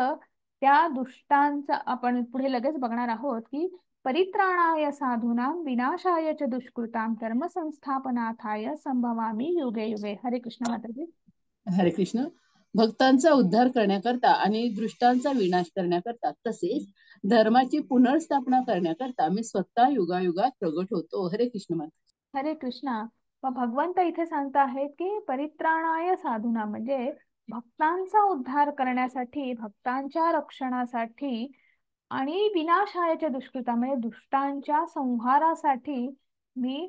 त्या दुष्टांचा, आपण पुढे लगेच बघणार आहोत की परित्राणाय साधूनां विनाशाय च दुष्कृतां धर्म संस्थापनार्थाय संभवामी युगे युगे. हरे कृष्ण माताजी. हरे कृष्ण. भक्तांचा उद्धार करण्याकरता आणि दृष्टांचा विनाश करण्याकरता तसेच धर्माची पुनर्स्थापना करण्याकरता मी स्वतः युगायुगात प्रगट होतो. हरे कृष्ण माता. हरे कृष्णा. मग भगवंत इथे सांगत आहेत की परित्राणाय साधूना, म्हणजे भक्तांचा उद्धार करण्यासाठी, भक्तांच्या रक्षणासाठी आणि विनाशायाच्या दुष्कृता, म्हणजे दुष्टांच्या संहारासाठी मी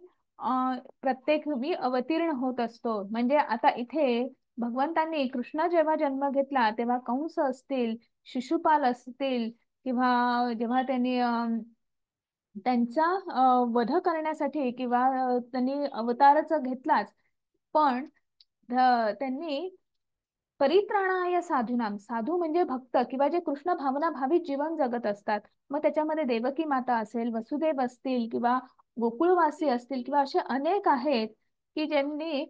प्रत्येक मी अवतीर्ण होत असतो. म्हणजे आता इथे भगवंतांनी, कृष्ण जेव्हा जन्म घेतला तेव्हा कंस असतील, शिशुपाल असतील किंवा जेव्हा त्यांनी त्यांचा वध करण्यासाठी किंवा त्यांनी अवतारच घेतलाच, पण त्यांनी परित्राणाय साधूनाम, साधू म्हणजे भक्त किंवा जे कृष्ण भावना भावित जीवन जगत असतात. मग त्याच्यामध्ये देवकी माता असेल, वसुदेव असतील किंवा गोकुळवासी असतील किंवा असे अनेक आहेत की ज्यांनी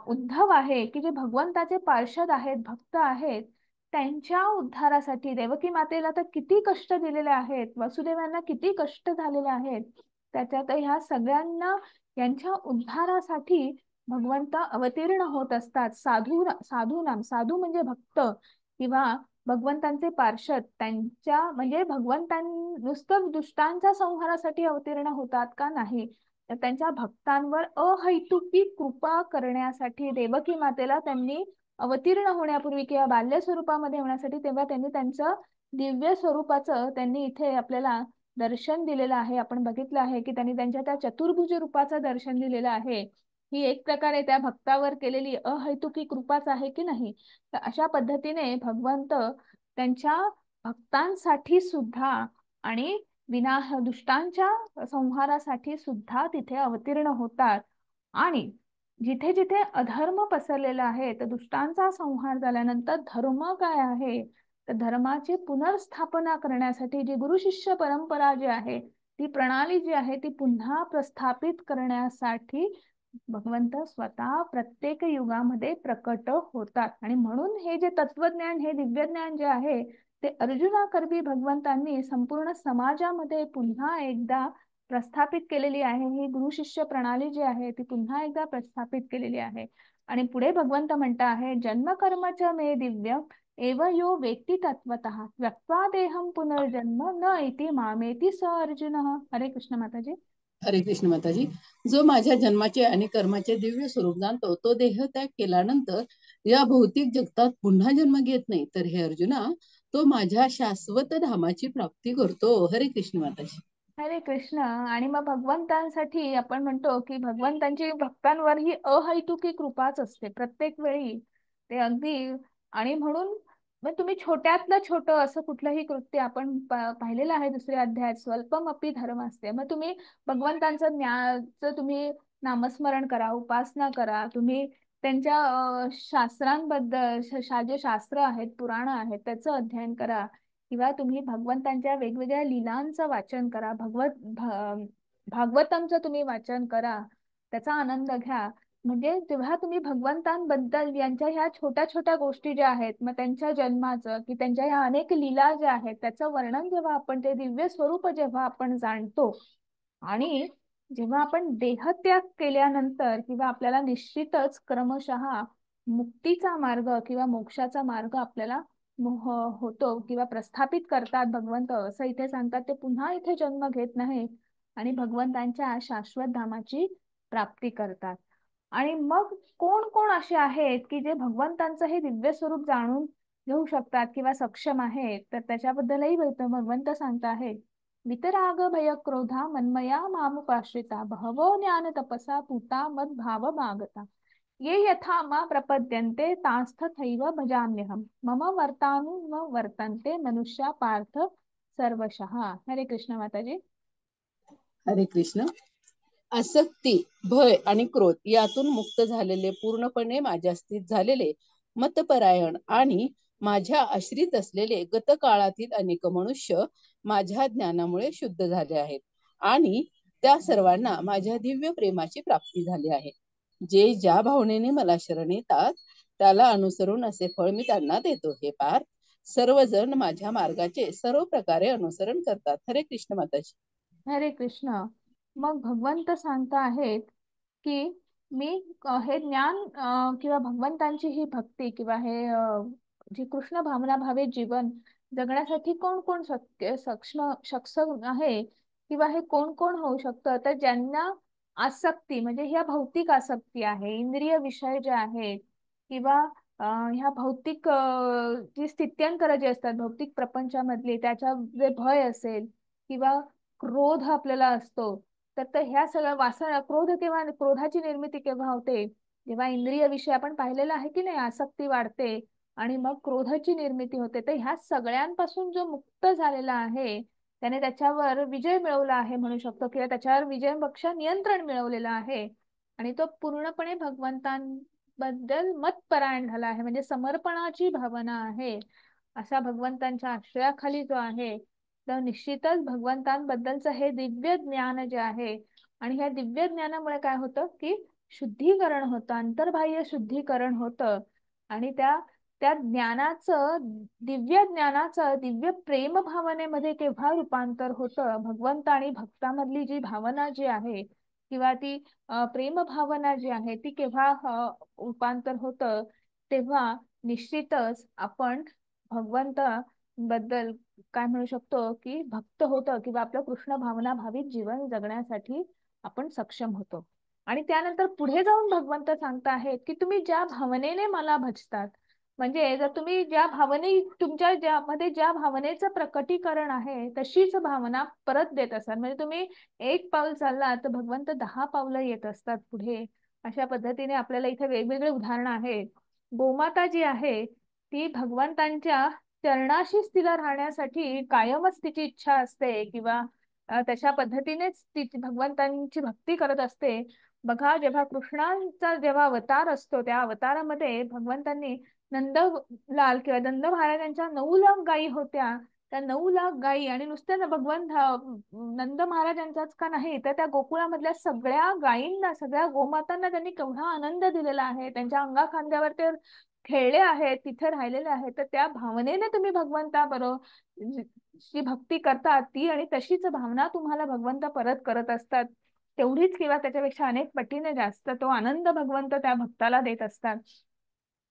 उद्धव आहे की जे भगवंताचे पार्षद आहेत, भक्त आहेत, त्यांच्या उद्धारासाठी देवकी मातेला तर किती कष्ट दिलेले आहेत, वसुदेवांना किती कष्ट झालेले आहेत, त्याच्यात ह्या सगळ्यांना यांच्या उद्धारासाठी भगवंत अवतीर्ण होत असतात. साधूनाम, साधू म्हणजे भक्त किंवा भगवंतांचे पार्षद, त्यांच्या म्हणजे भगवंतां नुसतं दुष्टांच्या संहारासाठी अवतीर्ण होतात का? नाही, तर त्यांच्या भक्तांवर अहैतुकी कृपा करण्यासाठी देवकी मातेला त्यांनी अवतीर्ण होण्यापूर्वी किंवा बाल्य स्वरूपामध्ये होण्यासाठी तेव्हा त्यांनी त्यांचं दिव्य स्वरूपाचं त्यांनी इथे आपल्याला दर्शन दिलेलं आहे. आपण बघितलं आहे की त्यांनी त्यांच्या त्या चतुर्भुज रूपाचं दर्शन दिलेलं आहे. ही एक प्रकारे त्या भक्तावर केलेली अहैतुकी कृपाच आहे की नाही? तर अशा पद्धतीने भगवंत त्यांच्या भक्तांसाठी सुद्धा आणि दुष्टांच्या संहारासाठी सुद्धा तिथे अवतीर्ण होतात. आणि जिथे जिथे अधर्म पसरलेला आहे, तर दुष्टांचा संहार झाल्यानंतर धर्म काय आहे, तर धर्माची पुनर्स्थापना करण्यासाठी जी गुरु शिष्य परंपरा जी आहे, ती प्रणाली जी आहे, ती पुन्हा प्रस्थापित करण्यासाठी भगवंत स्वतः प्रत्येक युगामध्ये प्रकट होतात. आणि म्हणून हे जे तत्वज्ञान, हे दिव्य ज्ञान जे आहे ते अर्जुनाकरवी भगवंतांनी संपूर्ण समाजामध्ये पुन्हा एकदा प्रस्थापित केलेली आहे. ही गुरु शिष्य प्रणाली जी आहे ती पुन्हा एकदा प्रस्थापित केलेली आहे. आणि पुढे भगवंत म्हणता आहे, जन्म कर्मच मे दिव्य एव यो वेत्ती तत्वतः व्यक्त्वा देहम पुनर्जन्म न इति मामेति स अर्जुन. हरे कृष्ण माताजी. हरे कृष्ण माताजी. जो माझ्या जन्माचे आणि कर्माचे दिव्य स्वरूप जाणतो तो देह त्याग केल्यानंतर या भौतिक जगतात पुन्हा जन्म घेत नाही. तर हे अर्जुना, तो माझ्या शाश्वत धामाची प्राप्ती करतो. हरे कृष्ण माताजी. हरे कृष्ण. आणि मग भगवंतांसाठी आपण म्हणतो की भगवंतांची भक्तांवर ही अहैतुकी कृपाच असते प्रत्येक वेळी. ते अगदी, आणि म्हणून मग तुम्ही छोट्यातलं छोटं असं कुठलंही कृत्य आपण पाहिलेलं आहे दुसऱ्या अध्यायात, स्वल्पमपि धर्म असते. मग तुम्ही भगवंतांचं ज्ञानाचं तुम्ही नामस्मरण करा, उपासना करा, तुम्ही त्यांच्या शास्त्रांबद्दल जे शास्त्र आहेत, पुराण आहेत त्याचं अध्ययन करा, किंवा तुम्ही भगवंतांच्या वेगवेगळ्या लीलांचं वाचन करा, भागवतमचं तुम्ही वाचन करा, त्याचा आनंद घ्या. म्हणजे जेव्हा तुम्ही भगवंतांबद्दल यांच्या ह्या छोट्या छोट्या गोष्टी ज्या आहेत, मग त्यांच्या जन्माचं की त्यांच्या ह्या अनेक लीला ज्या आहेत त्याचं वर्णन जेव्हा आपण, ते दिव्य स्वरूप जेव्हा आपण जाणतो, आणि जेव्हा आपण देहत्याग केल्यानंतर किंवा आपल्याला निश्चितच क्रमशः मुक्तीचा मार्ग किंवा मोक्षाचा मार्ग आपल्याला होतो किंवा प्रस्थापित करतात भगवंत, असं इथे सांगतात. ते पुन्हा इथे जन्म घेत नाही आणि भगवंतांच्या शाश्वत धामाची प्राप्ती करतात. आणि मग कोण कोण असे आहेत की जे भगवंतांचं हे दिव्य स्वरूप जाणून घेऊ शकतात किंवा सक्षम आहेत, तर त्याच्याबद्दलही भगवंत सांगत आहेत. वितराग भय क्रोधा मन्मया मामुपाश्रिता बहवो ज्ञान तपसा पूता मद भाव मागता ये यथा मा प्रपद्यन्ते तांस्तथैव भजाम्यहम मम वर्तन्ते मनुष्या पार्थ सर्वशः. हरे कृष्ण माताजी. हरे कृष्ण. आसक्ती, भय आणि क्रोध यातून मुक्त झालेले, पूर्णपणे माझ्या स्थित झालेले, मतपरायण आणि माझ्या आश्रित असलेले गतकाळातील अनेक मनुष्य माझ्या ज्ञानामुळे शुद्ध झाले आहेत आणि त्या सर्वांना माझ्या दिव्य प्रेमाची प्राप्ती झाली आहे. जे ज्या भावनेने मला शरण येतात त्याला अनुसरून असे फळ मी त्यांना देतो. हे पार सर्वजण माझ्या मार्गाचे सर्व प्रकारे अनुसरण करतात. हरे कृष्ण माताजी. हरे कृष्ण. मग भगवंत सांगता आहेत की मी हे ज्ञान किंवा भगवंतांची ही भक्ती किंवा हे जी कृष्ण भावना भावे जीवन जगण्यासाठी कोण कोण सक्षम आहे किंवा हे कोण कोण होऊ शकतं, तर ज्यांना आसक्ती म्हणजे ह्या भौतिक आसक्ती आहे, इंद्रिय विषय जे आहेत, किंवा ह्या भौतिक जी स्थित्यंतर जे असतात भौतिक प्रपंचामधली, त्याच्या जे भय असेल किंवा क्रोध आपल्याला असतो, तर ह्या सगळ्या वासना, क्रोधाची निर्मिती केव्हा होते, जेव्हा इंद्रिय विषय आपण पाहिलेला आहे की नाही, आसक्ती वाढते आणि मग क्रोधाची निर्मिती होते. तर ह्या सगळ्यांपासून जो मुक्त झालेला आहे त्याने त्याच्यावर विजय मिळवला आहे म्हणू शकतो, किंवा त्याच्यावर विजयापेक्षा नियंत्रण मिळवलेलं आहे आणि तो पूर्णपणे भगवंतांबद्दल मतपरायण झाला आहे, म्हणजे समर्पणाची भावना आहे. अशा भगवंतांच्या आश्रयाखाली जो आहे, तर निश्चितच भगवंतांबद्दलचं हे दिव्य ज्ञान जे आहे, आणि ह्या दिव्य ज्ञानामुळे काय होतं की शुद्धीकरण होतं, अंतर्बाह्य शुद्धीकरण होतं. आणि त्या त्या ज्ञानाचं, दिव्य ज्ञानाचं दिव्य प्रेम भावनेमध्ये केव्हा रूपांतर होतं, भगवंत आणि भक्तामधली जी भावना जी आहे किंवा ती प्रेम भावना जी आहे ती केव्हा रूपांतर होतं, तेव्हा निश्चितच आपण भगवंत बद्दल काय म्हणू शकतो की भक्त होतं किंवा आपलं कृष्ण भावना भावित जीवन जगण्यासाठी आपण सक्षम होतो. आणि त्यानंतर पुढे जाऊन भगवंत सांगता आहेत की तुम्ही ज्या भावनेने मला भजतात, म्हणजे जर तुम्ही ज्या भावने, तुमच्या ज्यामध्ये ज्या भावनेचं प्रकटीकरण आहे तशीच भावना परत देत असाल, म्हणजे तुम्ही एक पाऊल चालला तर भगवंत 10 पावलं येत असतात पुढे. अशा पद्धतीने आपल्याला इथे वेगवेगळे उदाहरणं आहेत. गोमाता जी आहे ती भगवंतांच्या चरणाशीच तिला राहण्यासाठी कायमच तिची इच्छा असते, किंवा तशा पद्धतीनेच ती भगवंतांची भक्ती करत असते. बघा, जेव्हा कृष्णांचा जेव्हा अवतार असतो त्या अवतारामध्ये भगवंतांनी नंदलाल किंवा नंद महाराजांच्या 9 लाख गायी होत्या. त्या 9 लाख गायी, आणि नुसत्या ना भगवंत नंद महाराजांचाच का नाही, तर त्या गोकुळामधल्या सगळ्या गायींना, सगळ्या गोमातांना त्यांनी केवढा आनंद दिलेला आहे, त्यांच्या अंगा खांद्यावर ते खेळले आहेत, तिथे राहिलेले आहेत. तर त्या भावनेने तुम्ही भगवंता बरोबर जी भक्ती करतात ती आणि तशीच भावना तुम्हाला भगवंत परत करत असतात. तेवढीच किंवा त्याच्यापेक्षा अनेक पटीने जास्त तो आनंद भगवंत त्या भक्ताला देत असतात.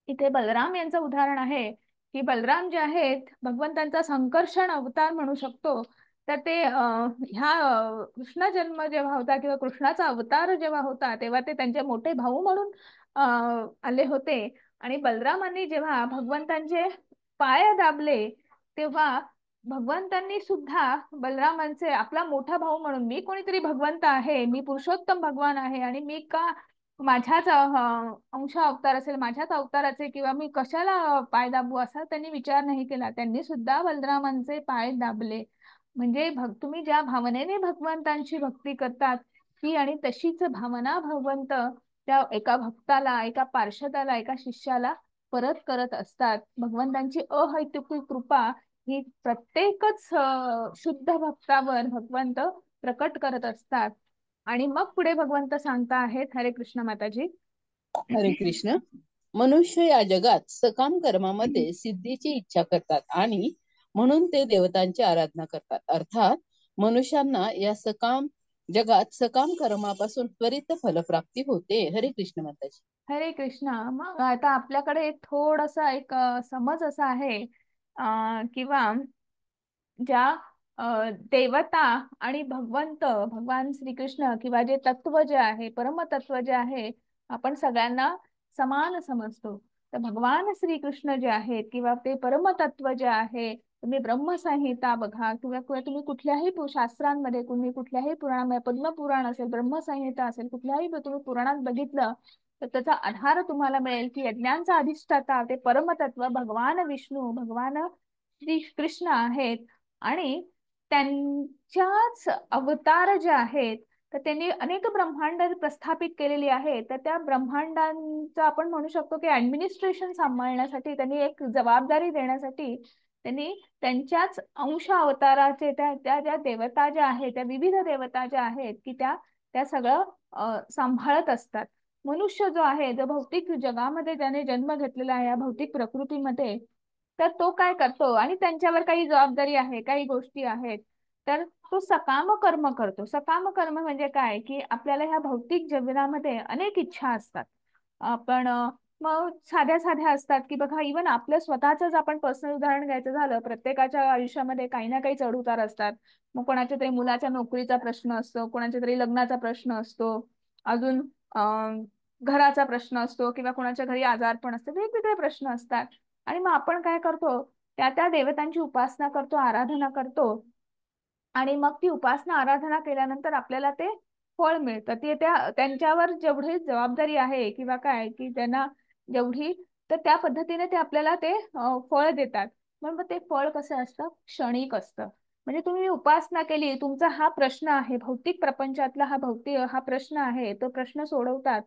इथे बलराम यांचं उदाहरण आहे की बलराम जे आहेत भगवंतांचा संकर्षण अवतार म्हणू शकतो. तर ते ह्या कृष्ण जन्म जेव्हा होता किंवा कृष्णाचा अवतार जेव्हा होता तेव्हा ते त्यांचे मोठे भाऊ म्हणून आले होते. आणि बलरामांनी जेव्हा भगवंतांचे पाय दाबले तेव्हा भगवंतांनी सुद्धा बलरामांचे आपला मोठा भाऊ म्हणून, मी कोणीतरी भगवंत आहे, मी पुरुषोत्तम भगवान आहे आणि मी का माझ्याच अंश अवतार असेल, माझ्याच अवताराचे किंवा मी कशाला पाय दाबू असा त्यांनी विचार नाही केला. त्यांनी सुद्धा बलरामांचे पाय दाबले. म्हणजे तुम्ही ज्या भावनेने भगवंतांची भक्ती करतात ती आणि तशीच भावना भगवंत त्या एका भक्ताला, एका पार्षदाला, एका शिष्याला परत करत असतात. भगवंतांची अहैतुकी कृपा ही प्रत्येकच शुद्ध भक्तावर भगवंत प्रकट करत असतात. आणि मग पुढे भगवंत सांगता आहेत, हरे कृष्ण माताजी. हरे कृष्ण. मनुष्य या जगात सकाम कर्मामध्ये सिद्धीची इच्छा करतात आणि म्हणून ते देवतांची आराधना करतात. अर्थात मनुष्यांना या जगात सकाम कर्मापासून त्वरित फलप्राप्ती होते. हरे कृष्ण माताजी. हरे कृष्ण. मग आता आपल्याकडे थोडासा एक समज असा आहे किंवा ज्या देवता आणि भगवंत भगवान श्रीकृष्ण किंवा जे तत्व जे आहे परमतत्व जे आहे आपण सगळ्यांना समान समजतो. तर भगवान श्रीकृष्ण जे आहेत किंवा ते परमतत्व जे आहे, तुम्ही ब्रह्मसंहिता बघा किंवा तुम्ही कुठल्याही शास्त्रांमध्ये तुम्ही कुठल्याही पुराणामध्ये पद्मपुराण असेल, ब्रह्मसंहिता असेल, कुठल्याही तुम्ही पुराणात बघितलं तर त्याचा आधार तुम्हाला मिळेल की यज्ञांचा अधिष्ठाता ते परमतत्व भगवान विष्णू भगवान श्री कृष्ण आहेत. आणि त्यांच्याच अवतार जे आहेत तर त्यांनी अनेक ब्रह्मांड प्रस्थापित केलेली आहेत. तर त्या ब्रह्मांडांचं आपण म्हणू शकतो की ऍडमिनिस्ट्रेशन सांभाळण्यासाठी त्यांनी एक जबाबदारी देण्यासाठी त्यांनी त्यांच्याच अंश अवताराचे त्या ज्या देवता ज्या आहेत त्या विविध देवता ज्या आहेत की त्या त्या सगळं सांभाळत असतात. मनुष्य जो आहे जो भौतिक जगामध्ये ज्याने जन्म घेतलेला आहे या भौतिक प्रकृतीमध्ये तर तो काय करतो आणि त्यांच्यावर काही जबाबदारी आहे, काही गोष्टी आहेत. तर तो सकाम कर्म करतो. सकाम कर्म म्हणजे काय की आपल्याला ह्या भौतिक जीवनामध्ये अनेक इच्छा असतात. आपण मग साध्या साध्या असतात की बघा इव्हन आपलं स्वतःच आपण पर्सनल उदाहरण घ्यायचं झालं, प्रत्येकाच्या आयुष्यामध्ये काही ना काही चढ-उतार असतात. मग कोणाच्या तरी मुलाच्या नोकरीचा प्रश्न असतो, कोणाच्या तरी लग्नाचा प्रश्न असतो, अजून घराचा प्रश्न असतो किंवा कोणाच्या घरी आजारपण असतं, वेगवेगळे प्रश्न असतात. आणि मग आपण काय करतो त्या त्या देवतांची उपासना करतो, आराधना करतो. आणि मग ती उपासना आराधना केल्यानंतर आपल्याला ते फळ मिळतं. ते त्यांच्यावर जेवढी जबाबदारी आहे किंवा काय की त्यांना जेवढी तर त्या पद्धतीने ते आपल्याला ते फळ देतात. मग ते फळ कसं असतं, क्षणिक असतं. म्हणजे तुम्ही उपासना केली, तुमचा हा प्रश्न आहे भौतिक प्रपंचातला हा प्रश्न आहे, तो प्रश्न सोडवतात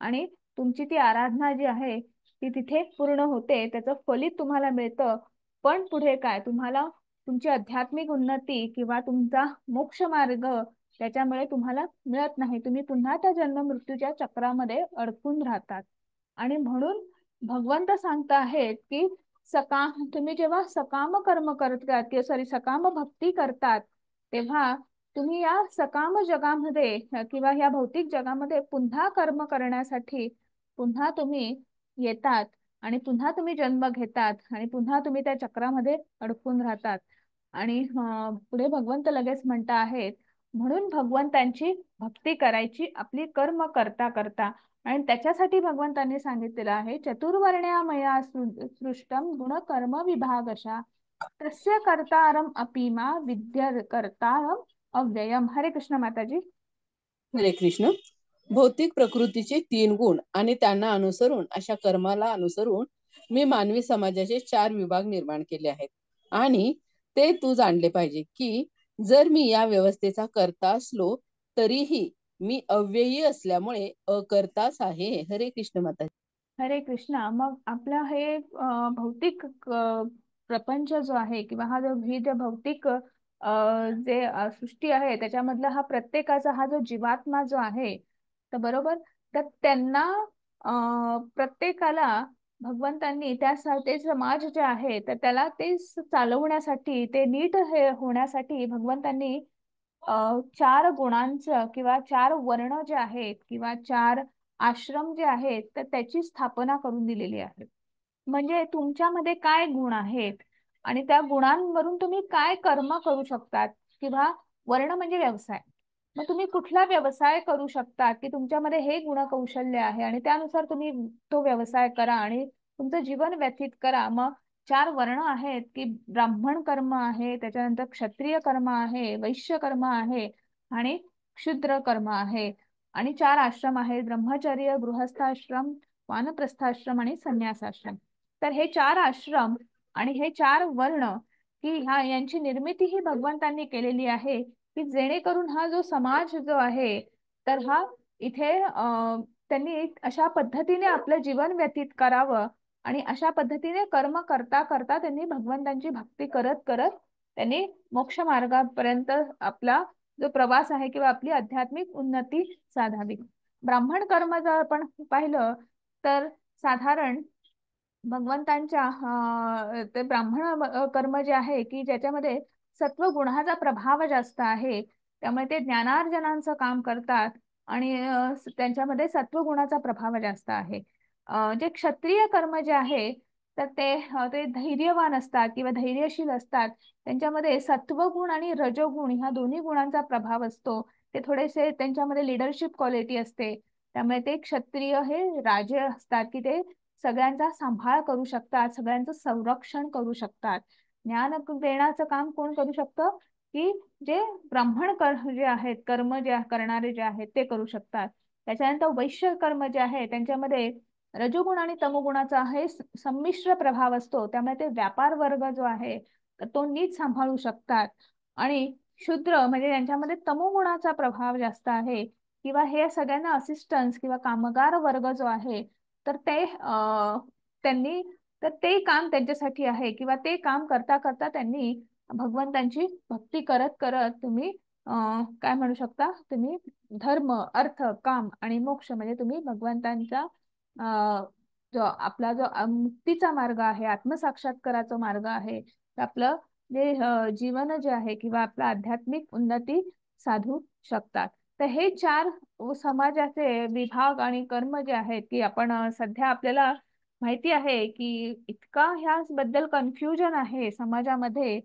आणि तुमची ती आराधना जी आहे ती तिथे पूर्ण होते, त्याचं फलित तुम्हाला मिळतं. पण पुढे काय तुम्हाला तुमची आध्यात्मिक उन्नती किंवा तुमचा मोक्ष मार्ग त्याच्यामुळे तुम्हाला मिळत नाही. तुम्ही पुन्हा त्या जन्म मृत्यूच्या चक्रामध्ये अडकून राहतात. आणि म्हणून भगवंत सांगत आहेत की तुम्ही जेव्हा सकाम कर्म करतात किंवा सकाम भक्ती करतात तेव्हा तुम्ही या सकाम जगामध्ये किंवा या भौतिक जगामध्ये पुन्हा कर्म करण्यासाठी पुन्हा तुम्ही येतात आणि पुन्हा तुम्ही जन्म घेतात आणि पुन्हा तुम्ही त्या चक्रामध्ये अडकून राहतात. आणि पुढे भगवंत लगेच म्हणता आहेत म्हणून भगवंतांची भक्ती करायची आपली कर्म करता करता. आणि त्याच्यासाठी भगवंतांनी सांगितलेलं आहे चतुर्वर्ण्या मया सृष्टम गुण कर्म विभागशा तस्य कर्तारम अपिमा विद्या कर्तारम अव्ययम. हरे कृष्ण माताजी. हरे कृष्ण. भौतिक प्रकृतीचे 3 गुण आणि त्यांना अनुसरून अशा कर्माला अनुसरून मी मानवी समाजाचे 4 विभाग निर्माण केले आहेत. आणि ते तू जाणले पाहिजे की जर मी या व्यवस्थेचा कर्ता असलो तरीही मी अव्ययी असल्यामुळे अकर्ताच आहे. हरे कृष्ण माता. हरे कृष्णा. मग आपला हे भौतिक प्रपंच जो आहे किंवा हा जो विविध भौतिक जे सृष्टी आहे त्याच्यामधला हा प्रत्येकाचा हा जो जीवात्मा जो आहे तर बरोबर तर त्यांना प्रत्येकाला भगवंतांनी ते समाज जे आहे तर त्याला ते चालवण्यासाठी, ते नीट हे होण्यासाठी भगवंतांनी 4 गुणांचं किंवा 4 वर्ण जे आहेत किंवा 4 आश्रम जे आहेत तर त्याची स्थापना करून दिलेली आहे. म्हणजे तुमच्यामध्ये काय गुण आहेत आणि त्या गुणांवरून तुम्ही काय कर्म करू शकतात, किंवा वर्ण म्हणजे व्यवसाय. मग तुम्ही कुठला व्यवसाय करू शकता की तुमच्यामध्ये हे गुणकौशल्य आहे आणि त्यानुसार तुम्ही तो व्यवसाय करा आणि तुमचं जीवन व्यतीत करा. मग 4 वर्ण आहेत की ब्राह्मण कर्म आहे, त्याच्यानंतर क्षत्रिय कर्म आहे, वैश्य कर्म आहे आणि शूद्र कर्म आहे. आणि 4 आश्रम आहेत, ब्रह्मचर्य, गृहस्थाश्रम, वानप्रस्थाश्रम आणि संन्यासाश्रम. तर हे 4 आश्रम आणि हे 4 वर्ण की यांची निर्मिती ही भगवंतांनी केलेली आहे की जेणेकरून हा जो समाज जो आहे तर हा इथे त्यांनी अशा पद्धतीने आपलं जीवन व्यतीत करावं आणि अशा पद्धतीने कर्म करता करता त्यांनी भगवंतांची भक्ती करत करत त्यांनी मोक्ष मार्गापर्यंत आपला जो प्रवास आहे किंवा आपली आध्यात्मिक उन्नती साधावी. ब्राह्मण कर्म जर आपण पाहिलं तर साधारण भगवंतांच्या ते ब्राह्मण कर्म जे आहे की ज्याच्यामध्ये सत्वगुणाचा प्रभाव जास्त आहे, त्यामुळे ते ज्ञानार्जनांचं काम करतात आणि त्यांच्यामध्ये सत्वगुणाचा प्रभाव जास्त आहे. जे क्षत्रिय कर्म जे आहे तर ते धैर्यवान असतात किंवा धैर्यशील असतात. त्यांच्यामध्ये सत्वगुण आणि रजोगुण ह्या दोन्ही गुणांचा प्रभाव असतो. ते थोडेसे त्यांच्यामध्ये लिडरशिप क्वालिटी असते. त्यामुळे ते क्षत्रिय हे राजे असतात की ते सगळ्यांचा सांभाळ करू शकतात, सगळ्यांचं संरक्षण करू शकतात. ज्ञान देण्याचं काम कोण करू शकतं की जे ब्राह्मण जे आहेत कर्म जे करणारे जे आहेत ते करू शकतात. त्याच्यानंतर वैश्य कर्म जे आहे त्यांच्यामध्ये रजोगुण आणि तमोगुणाचा हे संमिश्र प्रभाव असतो. त्यामुळे ते व्यापार वर्ग जो आहे तो नीट सांभाळू शकतात. आणि शूद्र म्हणजे त्यांच्यामध्ये तमोगुणाचा प्रभाव जास्त आहे किंवा हे सगळ्यांना असिस्टन्स किंवा कामगार वर्ग जो आहे तर त्यांनी तर ते काम त्यांच्यासाठी आहे किंवा ते काम करता करता त्यांनी भगवंतांची भक्ती करत करत तुम्ही काय म्हणू शकता, तुम्ही धर्म, अर्थ, काम आणि मोक्ष म्हणजे तुम्ही भगवंतांचा जो आपला जो मुक्तीचा मार्ग आहे, आत्मसाक्षात्काराचा मार्ग आहे, आपलं जे जीवन जे आहे किंवा आपलं आध्यात्मिक उन्नती साधू शकतात. तर हे 4 समाजाचे विभाग आणि कर्म जे आहेत की आपण सध्या आपल्याला माहिती आहे की इतका ह्याबद्दल कन्फ्युजन आहे समाजामध्ये.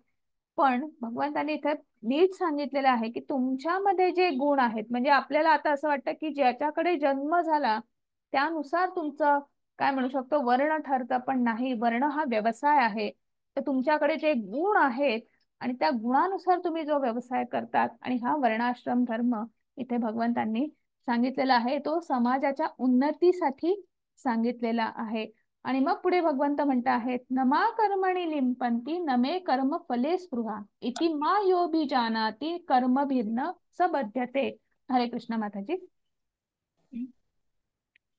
पण भगवंतांनी इथे नीट सांगितलेलं आहे की तुमच्यामध्ये जे गुण आहेत, म्हणजे आपल्याला आता असं वाटतं की ज्याच्याकडे जन्म झाला त्यानुसार तुमचं काय म्हणू शकतो वर्ण ठरतं, पण नाही, वर्ण हा व्यवसाय आहे. तर तुमच्याकडे जे गुण आहेत आणि त्या गुणानुसार तुम्ही जो व्यवसाय करतात आणि हा वर्णाश्रम धर्म इथे भगवंतांनी सांगितलेला आहे तो समाजाच्या उन्नतीसाठी सांगितलेला आहे. आणि मग पुढे भगवंत म्हणत आहेत, नमा कर्मणी लिंपंती नमे कर्म फले स्पृहा इति मा यो भी जानाति कर्म भिन्न सबध्यते. हरे कृष्ण माताजी.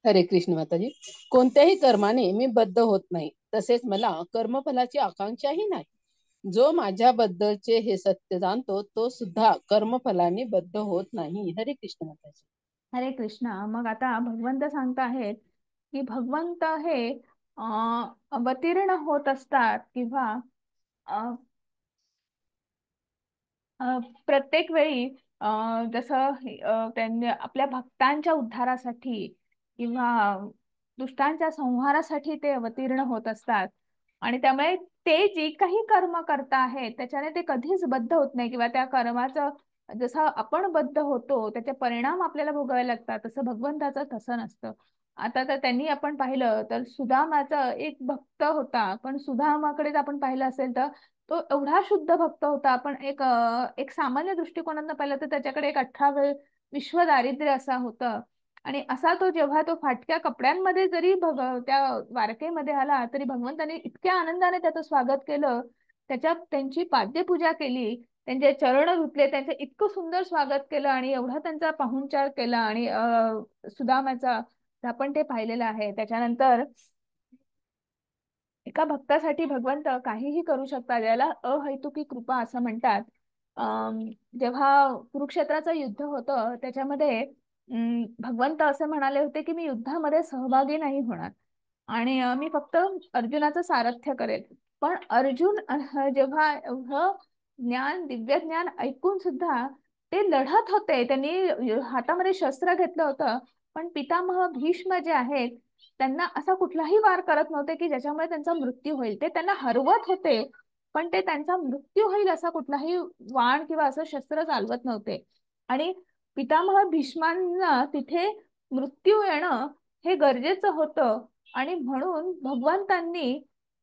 हरे कृष्ण माताजी. कोणत्याही कर्माने मी बद्ध होत नाही, तसेच मला कर्मफलाची आकांक्षाही नाही. जो माझ्याबद्दलचे हे सत्य जाणतो तो सुद्धा कर्मफलाने बद्ध होत नाही. हरे कृष्ण माताजी. हरे कृष्ण. मग आता भगवंत सांगत आहेत की भगवंत हे अवतीर्ण होत असतात किंवा प्रत्येक वेळी जसं त्यांनी आपल्या भक्तांच्या उद्धारासाठी किंवा दुष्टांच्या संहारासाठी ते अवतीर्ण होत असतात. आणि त्यामुळे ते जे काही कर्म करता आहेत त्याच्याने ते कधीच बद्ध होत नाही किंवा त्या कर्माचं जसं आपण बद्ध होतो त्याचे परिणाम आपल्याला भोगावे लागतात तसं भगवंताचं तसं नसतं. आता तर त्यांनी आपण पाहिलं तर सुदामाचा एक भक्त होता, पण सुदामाकडे आपण पाहिलं असेल तर तो एवढा शुद्ध भक्त होता. आपण एक सामान्य दृष्टिकोनातून पाहिलं तर त्याच्याकडे एक 18 विश्व दारिद्र्य असा होतं. आणि असा तो जेव्हा तो फाटक्या कपड्यांमध्ये जरी त्या द्वारकेमध्ये आला तरी भगवंताने इतक्या आनंदाने त्याचं स्वागत केलं, त्यांची पाद्यपूजा केली, त्यांचे चरण धुतले, त्यांचं इतकं सुंदर स्वागत केलं आणि एवढा त्यांचा पाहुणचार केला. आणि सुदामाचा आपण ते पाहिलेलं आहे. त्याच्यानंतर एका भक्तासाठी भगवंत काहीही करू शकतात, याला अहैतुकी कृपा असं म्हणतात. जेव्हा कुरुक्षेत्राचं युद्ध होतं त्याच्यामध्ये भगवंत असं म्हणाले होते की मी युद्धामध्ये सहभागी नाही होणार. आणि मी फक्त अर्जुनाचं सारथ्य करेल. पण अर्जुन जेव्हा एवढं ज्ञान, दिव्य ज्ञान ऐकून सुद्धा ते लढत होते, त्यांनी हातामध्ये शस्त्र घेतलं होतं, पण पितामह भीष्म जे आहेत त्यांना असा कुठलाही वार करत नव्हते की ज्याच्यामुळे त्यांचा मृत्यू होईल. ते त्यांना हरवत होते, पण ते त्यांचा मृत्यू होईल असा कुठलाही वाण किंवा असं शस्त्र चालवत नव्हते. आणि पितामह भीष्मांना तिथे मृत्यू येणं हे गरजेचं होतं. आणि म्हणून भगवंतांनी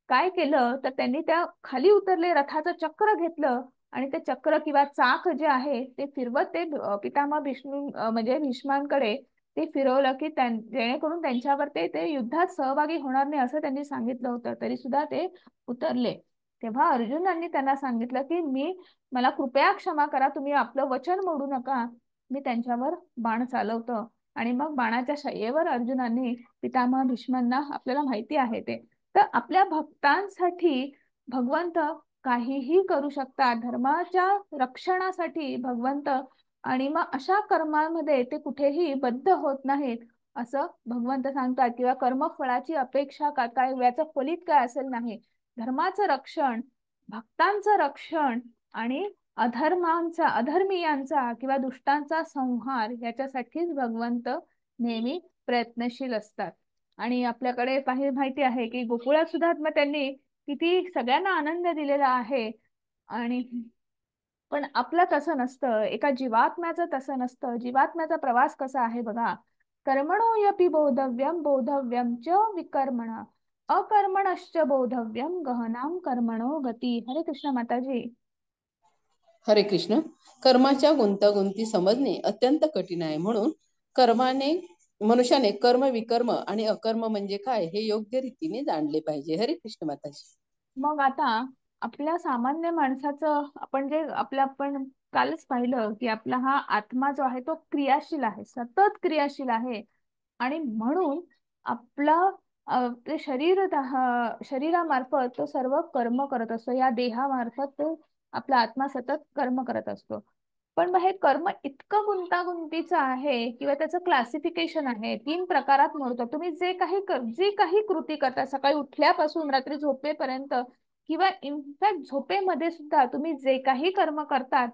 काय केलं तर त्यांनी त्या खाली उतरले, रथाचं चक्र घेतलं आणि ते चक्र किंवा चाक जे आहे ते फिरवत ते पितामह भीष्म म्हणजे भीष्मांकडे ते फिरवलं की जेणेकरून त्यांच्यावर ते युद्धात सहभागी होणार नाही असं त्यांनी सांगितलं होतं. तरी सुद्धा ते उतरले. तेव्हा अर्जुनांनी त्यांना सांगितलं की मला कृपया क्षमा करा, तुम्ही आपलं वचन मोडू नका. मी त्यांच्यावर बाण चालवतो. आणि मग बाणाच्या शय्येवर अर्जुनांनी पितामह भीष्मांना, आपल्याला माहिती आहे ते, तर आपल्या भक्तांसाठी भगवंत काहीही करू शकतात. धर्माच्या रक्षणासाठी भगवंत, आणि मग अशा कर्मामध्ये ते कुठेही बद्ध होत नाहीत असं भगवंत सांगतात. किंवा कर्मफळाची अपेक्षा काय, याचं फलित काय असेल नाही. धर्माचं रक्षण, भक्तांचं रक्षण आणि अधर्मीयांचा किंवा दुष्टांचा संहार याच्यासाठीच भगवंत नेहमी प्रयत्नशील असतात. आणि आपल्याकडे माहिती आहे की गोकुळात सुद्धा मग त्यांनी किती सगळ्यांना आनंद दिलेला आहे. आणि पण आपलं तसं नसतं, एका जीवात्म्याचं तसं नसतं. जीवात्म्याचा प्रवास कसा आहे बघा. कर्मणो यपि बोधव्यम बोधव्यम च विकर्मणा अकर्मणश्च बोधव्यम गहनाम कर्मणो गती. हरे कृष्ण माताजी. हरे कृष्ण. कर्माच्या गुंतागुंती समजणे अत्यंत कठीण आहे. म्हणून मनुष्याने कर्म, विकर्म आणि अकर्म म्हणजे काय हे योग्य रीतीने जाणले पाहिजे. हरे कृष्ण माताजी. मग आता आपल्या सामान्य माणसाचं आपण कालच पाहिलं की आपला हा आत्मा जो आहे तो क्रियाशील आहे, सतत क्रियाशील आहे. आणि म्हणून आपलं ते शरीरामार्फत तो सर्व कर्म करत असतो. या देहामार्फत तो आपला आत्मा सतत कर्म करत असतो. पण मग हे कर्म इतकं गुंतागुंतीचं आहे किंवा त्याचं क्लासिफिकेशन आहे, 3 प्रकारात मोडतं. तुम्ही जी काही कृती करता सकाळी उठल्यापासून रात्री झोपेपर्यंत, किंवा इनफॅक्ट झोपेमध्ये सुद्धा तुम्ही जे काही कर्म करतात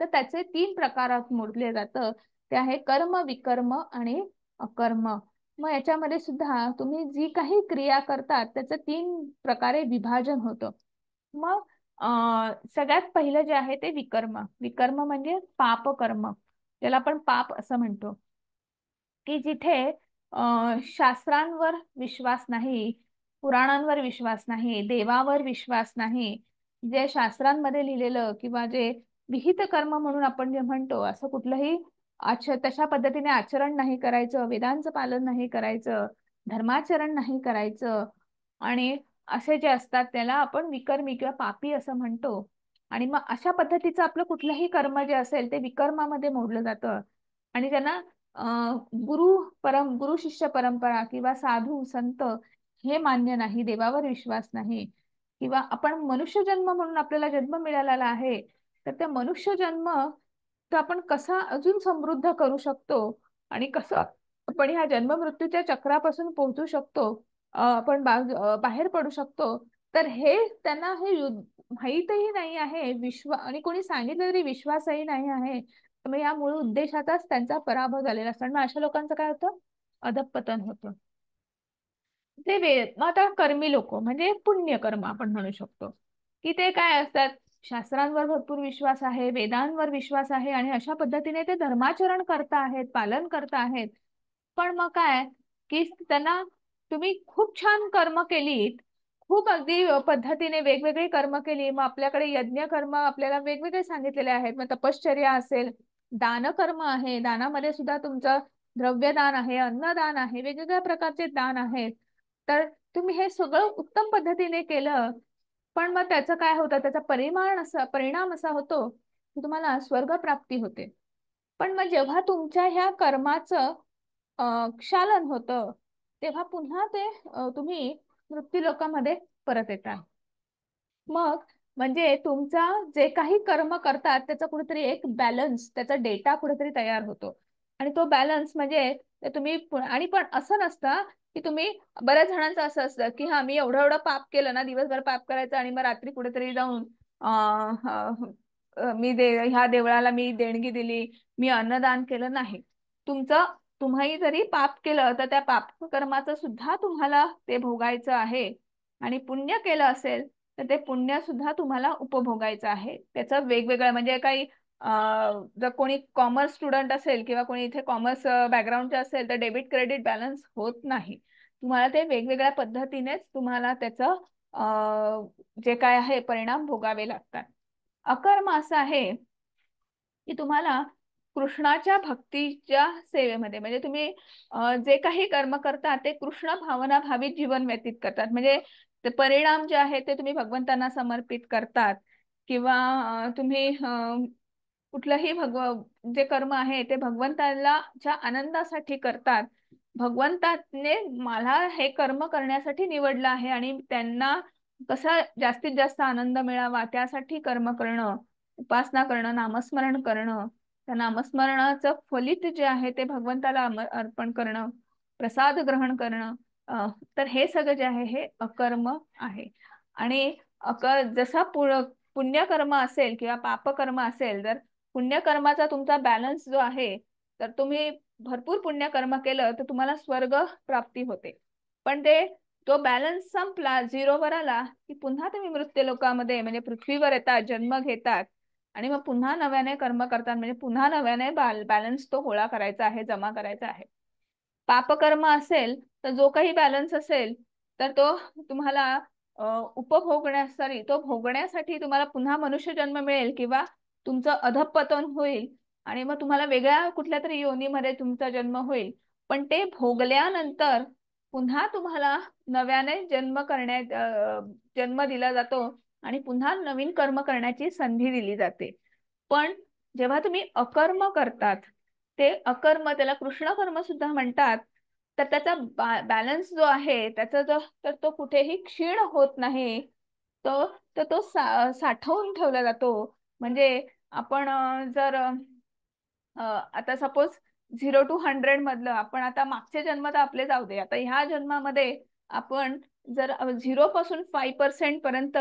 तर त्याचे 3 प्रकारात मोडले जातं. ते आहे कर्म, विकर्म आणि अकर्म. मग याच्यामध्ये सुद्धा तुम्ही जी काही क्रिया करतात त्याचं 3 प्रकारे विभाजन होतं. मग सगळ्यात पहिलं जे आहे ते विकर्म. विकर्म म्हणजे पाप कर्म, त्याला आपण पाप असं म्हणतो. की जिथे शास्त्रांवर विश्वास नाही, पुराणांवर विश्वास नाही, देवावर विश्वास नाही, जे शास्त्रांमध्ये लिहिलेलं किंवा जे विहित कर्म म्हणून आपण जे म्हणतो असं कुठलंही तशा पद्धतीने आचरण नाही करायचं, वेदांचं पालन नाही करायचं, धर्माचरण नाही करायचं. आणि असे जे असतात त्याला आपण विकर्मी किंवा पापी असं म्हणतो. आणि मग अशा पद्धतीचं आपलं कुठलंही कर्म जे असेल ते विकर्मामध्ये मोडलं जातं. आणि त्यांना गुरु शिष्य परंपरा किंवा साधू संत हे मान्य नाही, देवावर विश्वास नाही. किंवा आपण मनुष्य जन्म म्हणून आपल्याला जन्म मिळालेला आहे, तर त्या मनुष्य जन्म तर आपण कसा अजून समृद्ध करू शकतो आणि कसं आपण ह्या जन्म मृत्यूच्या चक्रापासून पोहोचू शकतो, आपण बाहेर पडू शकतो, तर हे त्यांना माहीतही नाही आहे. आणि कोणी सांगितलं तरी विश्वासही नाही आहे. मग या मूळ उद्देशाचाच त्यांचा पराभव झालेला असतो. मग अशा लोकांचं काय होतं, अधःपतन होतं. मग आता कर्मी लोक म्हणजे पुण्यकर्म आपण म्हणू शकतो की ते काय असतात, शास्त्रांवर भरपूर विश्वास आहे, वेदांवर विश्वास आहे आणि अशा पद्धतीने ते धर्माचरण करता आहेत, पालन करता आहेत. पण मग काय की त्यांना तुम्ही खूप छान कर्म केलीत, खूप अगदी पद्धतीने वेगवेगळी कर्म केली, मग आपल्याकडे यज्ञ कर्म आपल्याला वेगवेगळे सांगितलेले आहेत. मग तपश्चर्या असेल, दान कर्म आहे, दानामध्ये सुद्धा तुमचं द्रव्यदान आहे, अन्नदान आहे, वेगवेगळ्या प्रकारचे दान आहेत. तर तुम्ही हे सगळं उत्तम पद्धतीने केलं, पण मग त्याचं काय होतं, त्याचा परिणाम असा होतो की तुम्हाला स्वर्ग प्राप्ती होते. पण मग जेव्हा तुमच्या ह्या कर्माचं क्षालन होतं तेव्हा पुन्हा ते तुम्ही मृत्यू लोकामध्ये परत येता. मग म्हणजे तुमचा जे काही कर्म करतात त्याचा कुठेतरी एक बॅलन्स, त्याचा डेटा कुठेतरी तयार होतो. आणि तो बॅलन्स म्हणजे तुम्ही आणि पण असं नसतं की तुम्ही, बऱ्याच जणांचं असं असतं की हा मी एवढं एवढं पाप केलं ना, दिवसभर पाप करायचं आणि मग रात्री कुठेतरी जाऊन मी ह्या देवळाला मी देणगी दिली, मी अन्नदान केलं नाही. तुम्ही जरी पाप केलं तर त्या पाप कर्माचं सुद्धा तुम्हाला ते भोगायचं आहे. आणि पुण्य केलं असेल तर ते पुण्य सुद्धा तुम्हाला उपभोगायचं आहे. त्याचं वेगवेगळं म्हणजे काही जर कोणी कॉमर्स स्टुडंट असेल किंवा कोणी इथे कॉमर्स बॅकग्राऊंडचे असेल तर डेबिट क्रेडिट बॅलन्स होत नाही. तुम्हाला ते वेगवेगळ्या पद्धतीनेच तुम्हाला त्याचं जे काय आहे परिणाम भोगावे लागतात. अकर्म असं आहे की तुम्हाला कृष्णाच्या भक्तीच्या सेवेमध्ये म्हणजे तुम्ही जे काही कर्म करता ते कृष्ण भावना भावित जीवन व्यतीत करतात. म्हणजे ते परिणाम जे आहे ते तुम्ही भगवंतांना समर्पित करतात. किंवा तुम्ही कुठलंही जे कर्म आहे ते भगवंताला च्या आनंदासाठी करतात. भगवंताने मला हे कर्म करण्यासाठी निवडलं आहे आणि त्यांना कसा जास्तीत जास्त आनंद मिळावा त्यासाठी कर्म करणं, उपासना करणं, नामस्मरण करणं, त्या नामस्मरणाचं फलित जे आहे ते भगवंताला अर्पण करणं, प्रसाद ग्रहण करणं, तर हे सगळं जे आहे हे अकर्म आहे. आणि जसा पुण्यकर्म असेल किंवा पापकर्म असेल, जर पुण्यकर्माचा तुमचा बॅलन्स जो आहे, तर तुम्ही भरपूर पुण्यकर्म केलं तर तुम्हाला स्वर्ग प्राप्ती होते. पण तो बॅलन्स संपला, झिरोवर आला की पुन्हा तुम्ही मृत्यू लोकामध्ये म्हणजे पृथ्वीवर येतात, जन्म घेतात आणि मग पुन्हा नव्याने कर्म करतात. म्हणजे पुन्हा नव्याने बॅलन्स तो गोळा करायचा आहे, जमा करायचा आहे. पापकर्म असेल तर जो काही बॅलन्स असेल तर तो तुम्हाला तो भोगण्यासाठी तुम्हाला पुन्हा मनुष्य जन्म मिळेल किंवा तुमचं अधःपतन होईल आणि मग तुम्हाला वेगळ्या कुठल्या तरी योनीमध्ये तुमचा जन्म होईल. पण ते भोगल्यानंतर पुन्हा तुम्हाला नव्याने जन्म दिला जातो आणि पुन्हा नवीन कर्म करण्याची संधी दिली जाते. पण जेव्हा तुम्ही अकर्म करतात, ते अकर्म त्याला कृष्ण कर्म सुद्धा म्हणतात, तर त्याचा बॅलन्स जो आहे त्याचा तर तो कुठेही क्षीण होत नाही. तो साठवून ठेवला जातो. म्हणजे आपण जर आता सपोज 0 to 100 मधलं आपण आता मागचे जन्म तर आपले जाऊ दे, आता ह्या जन्मामध्ये आपण जर 0 पासून 5% पर्यंत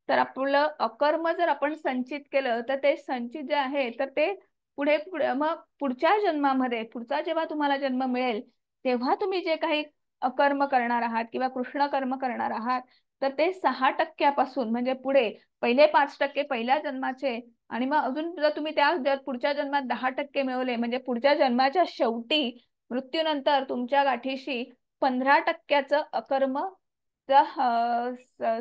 तर आपलं अकर्म जर आपण संचित केलं तर ते संचित जे आहे तर ते पुढे पुढे मग पुढच्या जन्मामध्ये पुढचा जेव्हा तुम्हाला जन्म मिळेल तेव्हा तुम्ही जे काही अकर्म करणार आहात किंवा कृष्ण कर्म करणार आहात तर ते 6% म्हणजे पुढे पहिले 5% पहिल्या जन्माचे आणि मग अजून जर तुम्ही जर पुढच्या जन्मात 10% मिळवले म्हणजे पुढच्या जन्माच्या शेवटी मृत्यूनंतर तुमच्या गाठीशी 15%चं अकर्म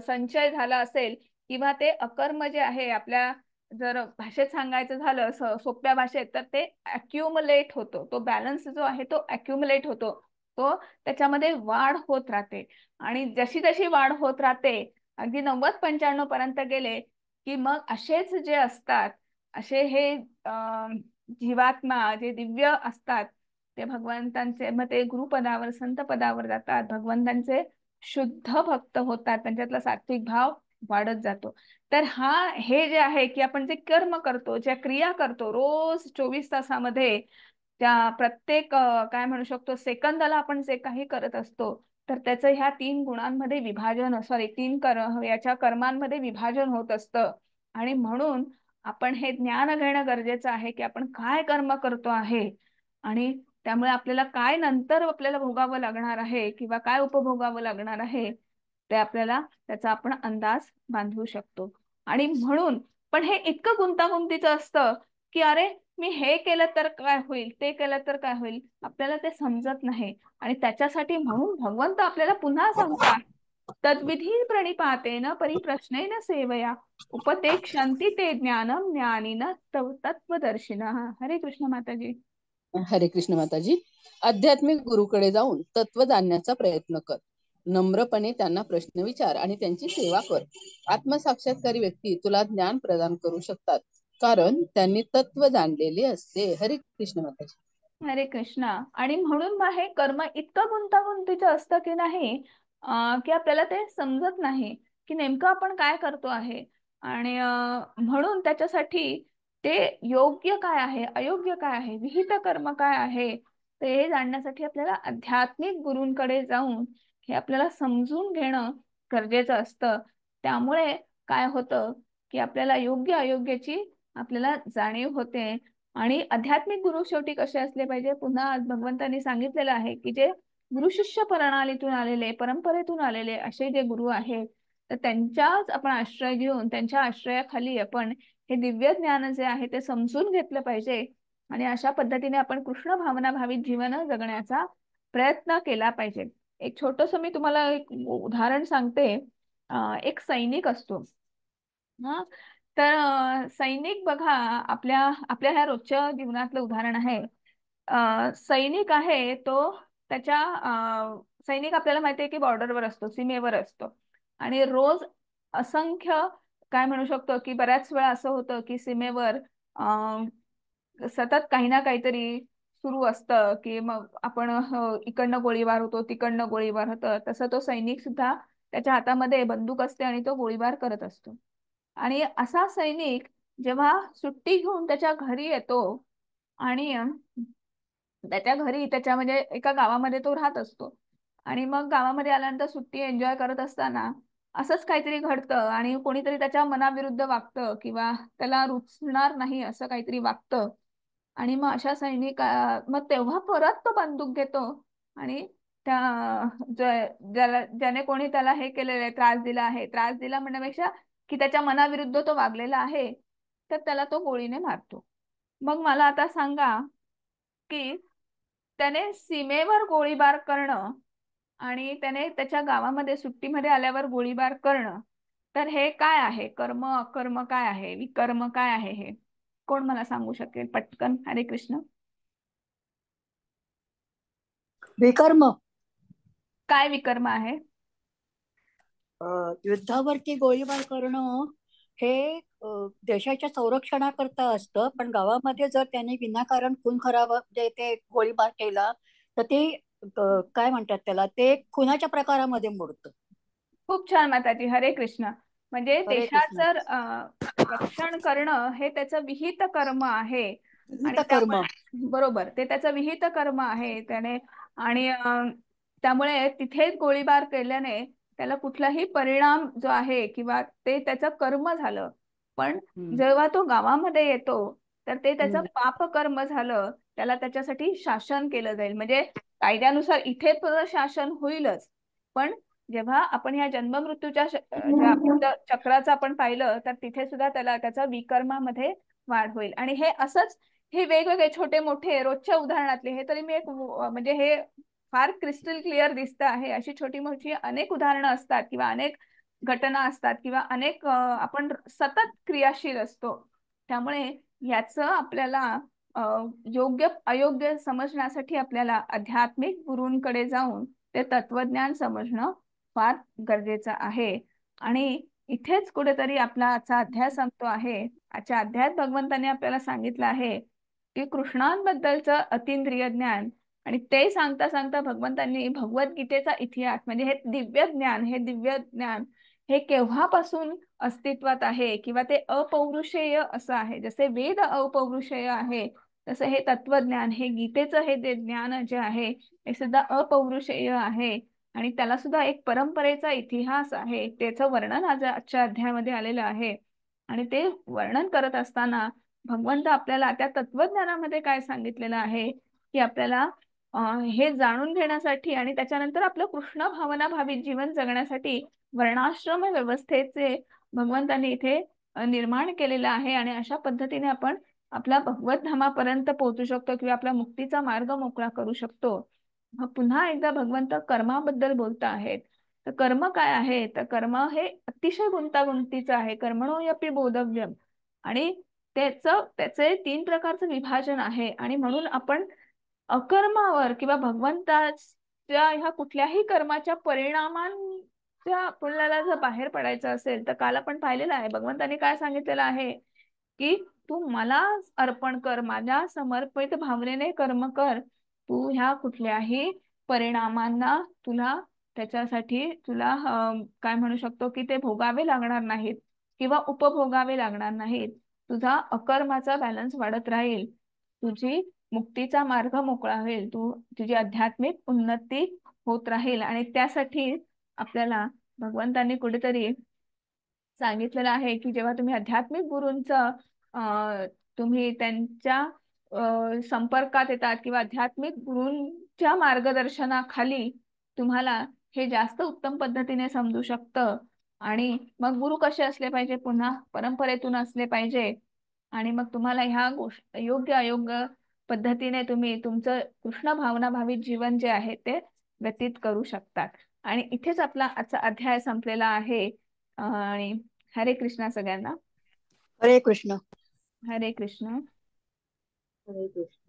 संचय झाला असेल किंवा ते अकर्म जे आहे आपल्या जर भाषेत सांगायचं झालं सोप्या भाषेत तर ते अक्युमुलेट होतो. तो बॅलन्स जो आहे तो अक्युमुलेट होतो. तो त्याच्यामध्ये वाढ होत राहते आणि जशी जशी वाढ होत राहते अगदी 90-95 पर्यंत गेले की मग असेच जे असतात असे हे जीवात्मा जे दिव्य असतात ते भगवंतांचे मग ते गुरुपदावर संत पदावर जातात, भगवंतांचे शुद्ध भक्त होतात, त्यांच्यातला सात्विक भाव वाढत जातो. तर हे जे आहे की आपण जे कर्म करतो, ज्या क्रिया करतो रोज 24 तासामध्ये, त्या प्रत्येक काय म्हणू शकतो सेकंदाला आपण जे काही करत असतो तर त्याचं ह्या 3 गुणांमध्ये विभाजन याच्या कर्मांमध्ये विभाजन होत असतं. आणि म्हणून आपण हे ज्ञान घेणं गरजेचं आहे की आपण काय कर्म करतो आहे आणि त्यामुळे आपल्याला काय नंतर आपल्याला भोगावं लागणार आहे किंवा काय उपभोगावं लागणार आहे ते आपल्याला त्याचा आपण अंदाज बांधू शकतो. आणि म्हणून पण हे इतकं गुंतागुंतीचं असतं की अरे मी हे केलं तर काय होईल, ते केलं तर काय होईल, आपल्याला ते समजत नाही. आणि त्याच्यासाठी म्हणून भगवंत आपल्याला पुन्हा सांगतात तद्विधी प्रणिपातेन परिप्रश्नेन सेवया उपदेक्षन्ति ते ज्ञानम ज्ञानिन तत्वदर्शिन. हरे कृष्ण माताजी. हरे कृष्ण माताजी. आध्यात्मिक गुरुकडे जाऊन तत्व जाणण्याचा प्रयत्न कर. नम्रपणे त्यांना प्रश्न विचार आणि त्यांची सेवा कर. आत्मसाक्षात्कारी व्यक्ती तुला ज्ञान प्रदान करू शकतात कारण त्यांनी तत्व जाणलेले असते. हरे कृष्ण माताजी. हरे कृष्णा. आणि म्हणून मग हे कर्म इतकं गुंतागुंतीचं असतं की नाही की आपल्याला ते समजत नाही की नेमकं आपण काय करतो आहे. आणि म्हणून त्याच्यासाठी ते योग्य काय आहे, अयोग्य काय आहे, विहित कर्म काय आहे, तर हे जाणण्यासाठी आपल्याला आध्यात्मिक गुरूंकडे जाऊन हे आपल्याला समजून घेणं गरजेचं असतं. त्यामुळे काय होतं की आपल्याला योग्य अयोग्याची आपल्याला जाणीव होते. आणि आध्यात्मिक गुरु शेवटी कसे असले पाहिजे, पुन्हा आज भगवंतांनी सांगितलेलं आहे की जे गुरु शिष्य प्रणालीतून आलेले, परंपरेतून आलेले असे जे गुरु आहेत, तर त्यांच्याच आपण आश्रय घेऊन त्यांच्या आश्रयाखाली आपण हे दिव्य ज्ञान जे आहे ते समजून घेतलं पाहिजे. आणि अशा पद्धतीने आपण कृष्ण भावना भावित जीवन जगण्याचा प्रयत्न केला पाहिजे. एक छोटस मी तुम्हाला एक उदाहरण सांगते. एक सैनिक असतो हा. तर सैनिक बघा, आपल्या आपल्या ह्या रोजच्या जीवनातलं उदाहरण आहे. सैनिक आहे तो त्याच्या सैनिक आपल्याला माहिती आहे की बॉर्डरवर असतो, सीमेवर असतो. आणि रोज असंख्य काय म्हणू शकतो की बऱ्याच वेळा असं होतं की सीमेवर सतत काही ना काहीतरी सुरू असतं की मग आपण इकडनं गोळीबार होतो, तिकडनं गोळीबार होतं. तसं तो सैनिक सुद्धा त्याच्या हातामध्ये बंदूक असते आणि तो गोळीबार करत असतो. आणि असा सैनिक जेव्हा सुट्टी घेऊन त्याच्या घरी येतो आणि त्याच्या घरी त्याच्या म्हणजे एका गावामध्ये तो राहत असतो. आणि मग गावामध्ये आल्यानंतर सुट्टी एन्जॉय करत असताना असंच काहीतरी घडतं आणि कोणीतरी त्याच्या मनाविरुद्ध वागतं किंवा त्याला रुचणार नाही असं काहीतरी वागतं. आणि मग अशा मग तेव्हा परत तो बंदूक घेतो आणि त्या ज्याने कोणी त्याला हे केलेलं आहे, त्रास दिला आहे, त्रास दिला म्हणण्यापेक्षा की त्याच्या मनाविरुद्ध तो वागलेला आहे, तर त्याला तो गोळीने मारतो. मग मला आता सांगा की त्याने सीमेवर गोळीबार करणं आणि त्याने त्याच्या गावामध्ये सुट्टीमध्ये आल्यावर गोळीबार करणं, तर हे काय आहे? कर्म अकर्म काय आहे, विकर्म काय आहे? हे कोण मला सांगू शकेल पटकन? हरे कृष्ण. विकर्म. काय विकर्म आहे? युद्धावरती गोळीबार करणं हे देशाच्या संरक्षणाकरता असतं, पण गावामध्ये जर त्यांनी विनाकारण खून खराब जे ते गोळीबार केला तर ते काय म्हणतात त्याला, ते खुनाच्या प्रकारामध्ये मोडतं. खूप छान माताजी, हरे कृष्ण. म्हणजे हरे कृष्ण. देशाचं रक्षण करणं हे त्याचं विहित कर्म आहे. विहित आणि कर्म. त्यामुळे बरोबर ते त्याचं विहित कर्म आहे त्याने. आणि त्यामुळे तिथेच गोळीबार केल्याने त्याला कुठलाही परिणाम जो आहे किंवा ते त्याचं कर्म झालं. पण जेव्हा तो गावामध्ये येतो तर ते त्याचं पाप कर्म झालं, त्याला त्याच्यासाठी शासन केलं जाईल. म्हणजे कायद्यानुसार इथे शासन होईलच, पण जेव्हा आपण ह्या जन्म मृत्यूच्या ज्या आपल्या चक्राचं आपण पाहिलं तर तिथे सुद्धा त्याला त्याचा विकर्मामध्ये वाढ होईल. आणि हे असंच हे वेगवेगळे छोटे मोठे रोजच्या उदाहरणातले हे तरी मी एक म्हणजे हे फार क्रिस्टल क्लिअर दिसतं आहे. अशी छोटी मोठी अनेक उदाहरणं असतात किंवा अनेक घटना असतात किंवा अनेक आपण सतत क्रियाशील असतो. त्यामुळे याचं आपल्याला योग्य अयोग्य समजण्यासाठी आपल्याला आध्यात्मिक गुरूंकडे जाऊन ते तत्वज्ञान समजणं फार गरजेचं आहे. आणि इथेच कुठेतरी आपला आजचा अध्याय संपतो आहे. आजच्या अध्यायात भगवंतांनी आपल्याला सांगितलं आहे की कृष्णांबद्दलचं अतींद्रिय ज्ञान, आणि ते सांगता सांगता भगवंतांनी भगवद्गीतेचा इतिहास म्हणजे हे दिव्य ज्ञान, हे दिव्य ज्ञान हे केव्हापासून अस्तित्वात आहे किंवा ते अपौरुषेय असं आहे. जसे वेद अपौरुषेय आहे तसं हे तत्वज्ञान, हे गीतेचं हे जे ज्ञान जे आहे हे सुद्धा अपौरुषेय आहे. आणि त्याला सुद्धा एक परंपरेचा इतिहास आहे. त्याचं वर्णन आज आजच्या अध्यायामध्ये आलेलं आहे. आणि ते वर्णन करत असताना भगवंत आपल्याला त्या तत्वज्ञानामध्ये काय सांगितलेलं आहे की आपल्याला हे जाणून घेण्यासाठी आणि त्याच्यानंतर आपलं कृष्ण भावना भावित जीवन जगण्यासाठी वर्णाश्रम व्यवस्थेचे भगवंतांनी इथे निर्माण केलेलं आहे. आणि अशा पद्धतीने आपण आपला भगवत धामापर्यंत पोहोचू शकतो किंवा आपला मुक्तीचा मार्ग मोकळा करू शकतो. पुन्हा एकदा भगवंत कर्माबद्दल बोलत आहेत. तर कर्म काय आहे? तर कर्म हे अतिशय गुंतागुंतीचं आहे. कर्मणो यपि बोधव्यम. आणि त्याचे 3 प्रकारचं विभाजन आहे. आणि म्हणून आपण अकर्मावर किंवा भगवंताच्या ह्या कुठल्याही कर्माच्या परिणामांच्या आपल्याला जर बाहेर पडायचं असेल तर काल आपण पाहिलेलं आहे भगवंताने काय सांगितलेलं आहे की तू मला अर्पण कर, माझ्या समर्पित भावनेने कर्म कर. तू ह्या कुठल्याही परिणामांना त्याच्यासाठी तुला काय म्हणू शकतो की ते भोगावे लागणार नाहीत किंवा उपभोगावे लागणार नाहीत. तुझा अकर्माचा बॅलन्स वाढत राहील. तुझी मुक्तीचा मार्ग मोकळा होईल, तुझी आध्यात्मिक उन्नती होत राहील. आणि त्यासाठी आपल्याला भगवंतांनी कुठेतरी सांगितलेलं आहे की जेव्हा तुम्ही आध्यात्मिक गुरूंचं तुम्ही त्यांच्या संपर्कात येतात किंवा आध्यात्मिक गुरूंच्या मार्गदर्शनाखाली तुम्हाला हे जास्त उत्तम पद्धतीने समजू शकतं. आणि मग गुरु कसे असले पाहिजे, पुन्हा परंपरेतून असले पाहिजे. आणि मग तुम्हाला ह्या गोष्ट योग्य अयोग्य पद्धतीने तुम्ही तुमचं कृष्ण भावना भावित जीवन जे आहे ते व्यतीत करू शकतात. आणि इथेच आपला आजचा अध्याय संपलेला आहे. आणि हरे कृष्णा सगळ्यांना. हरे कृष्ण. हरे कृष्ण. हरे कृष्ण.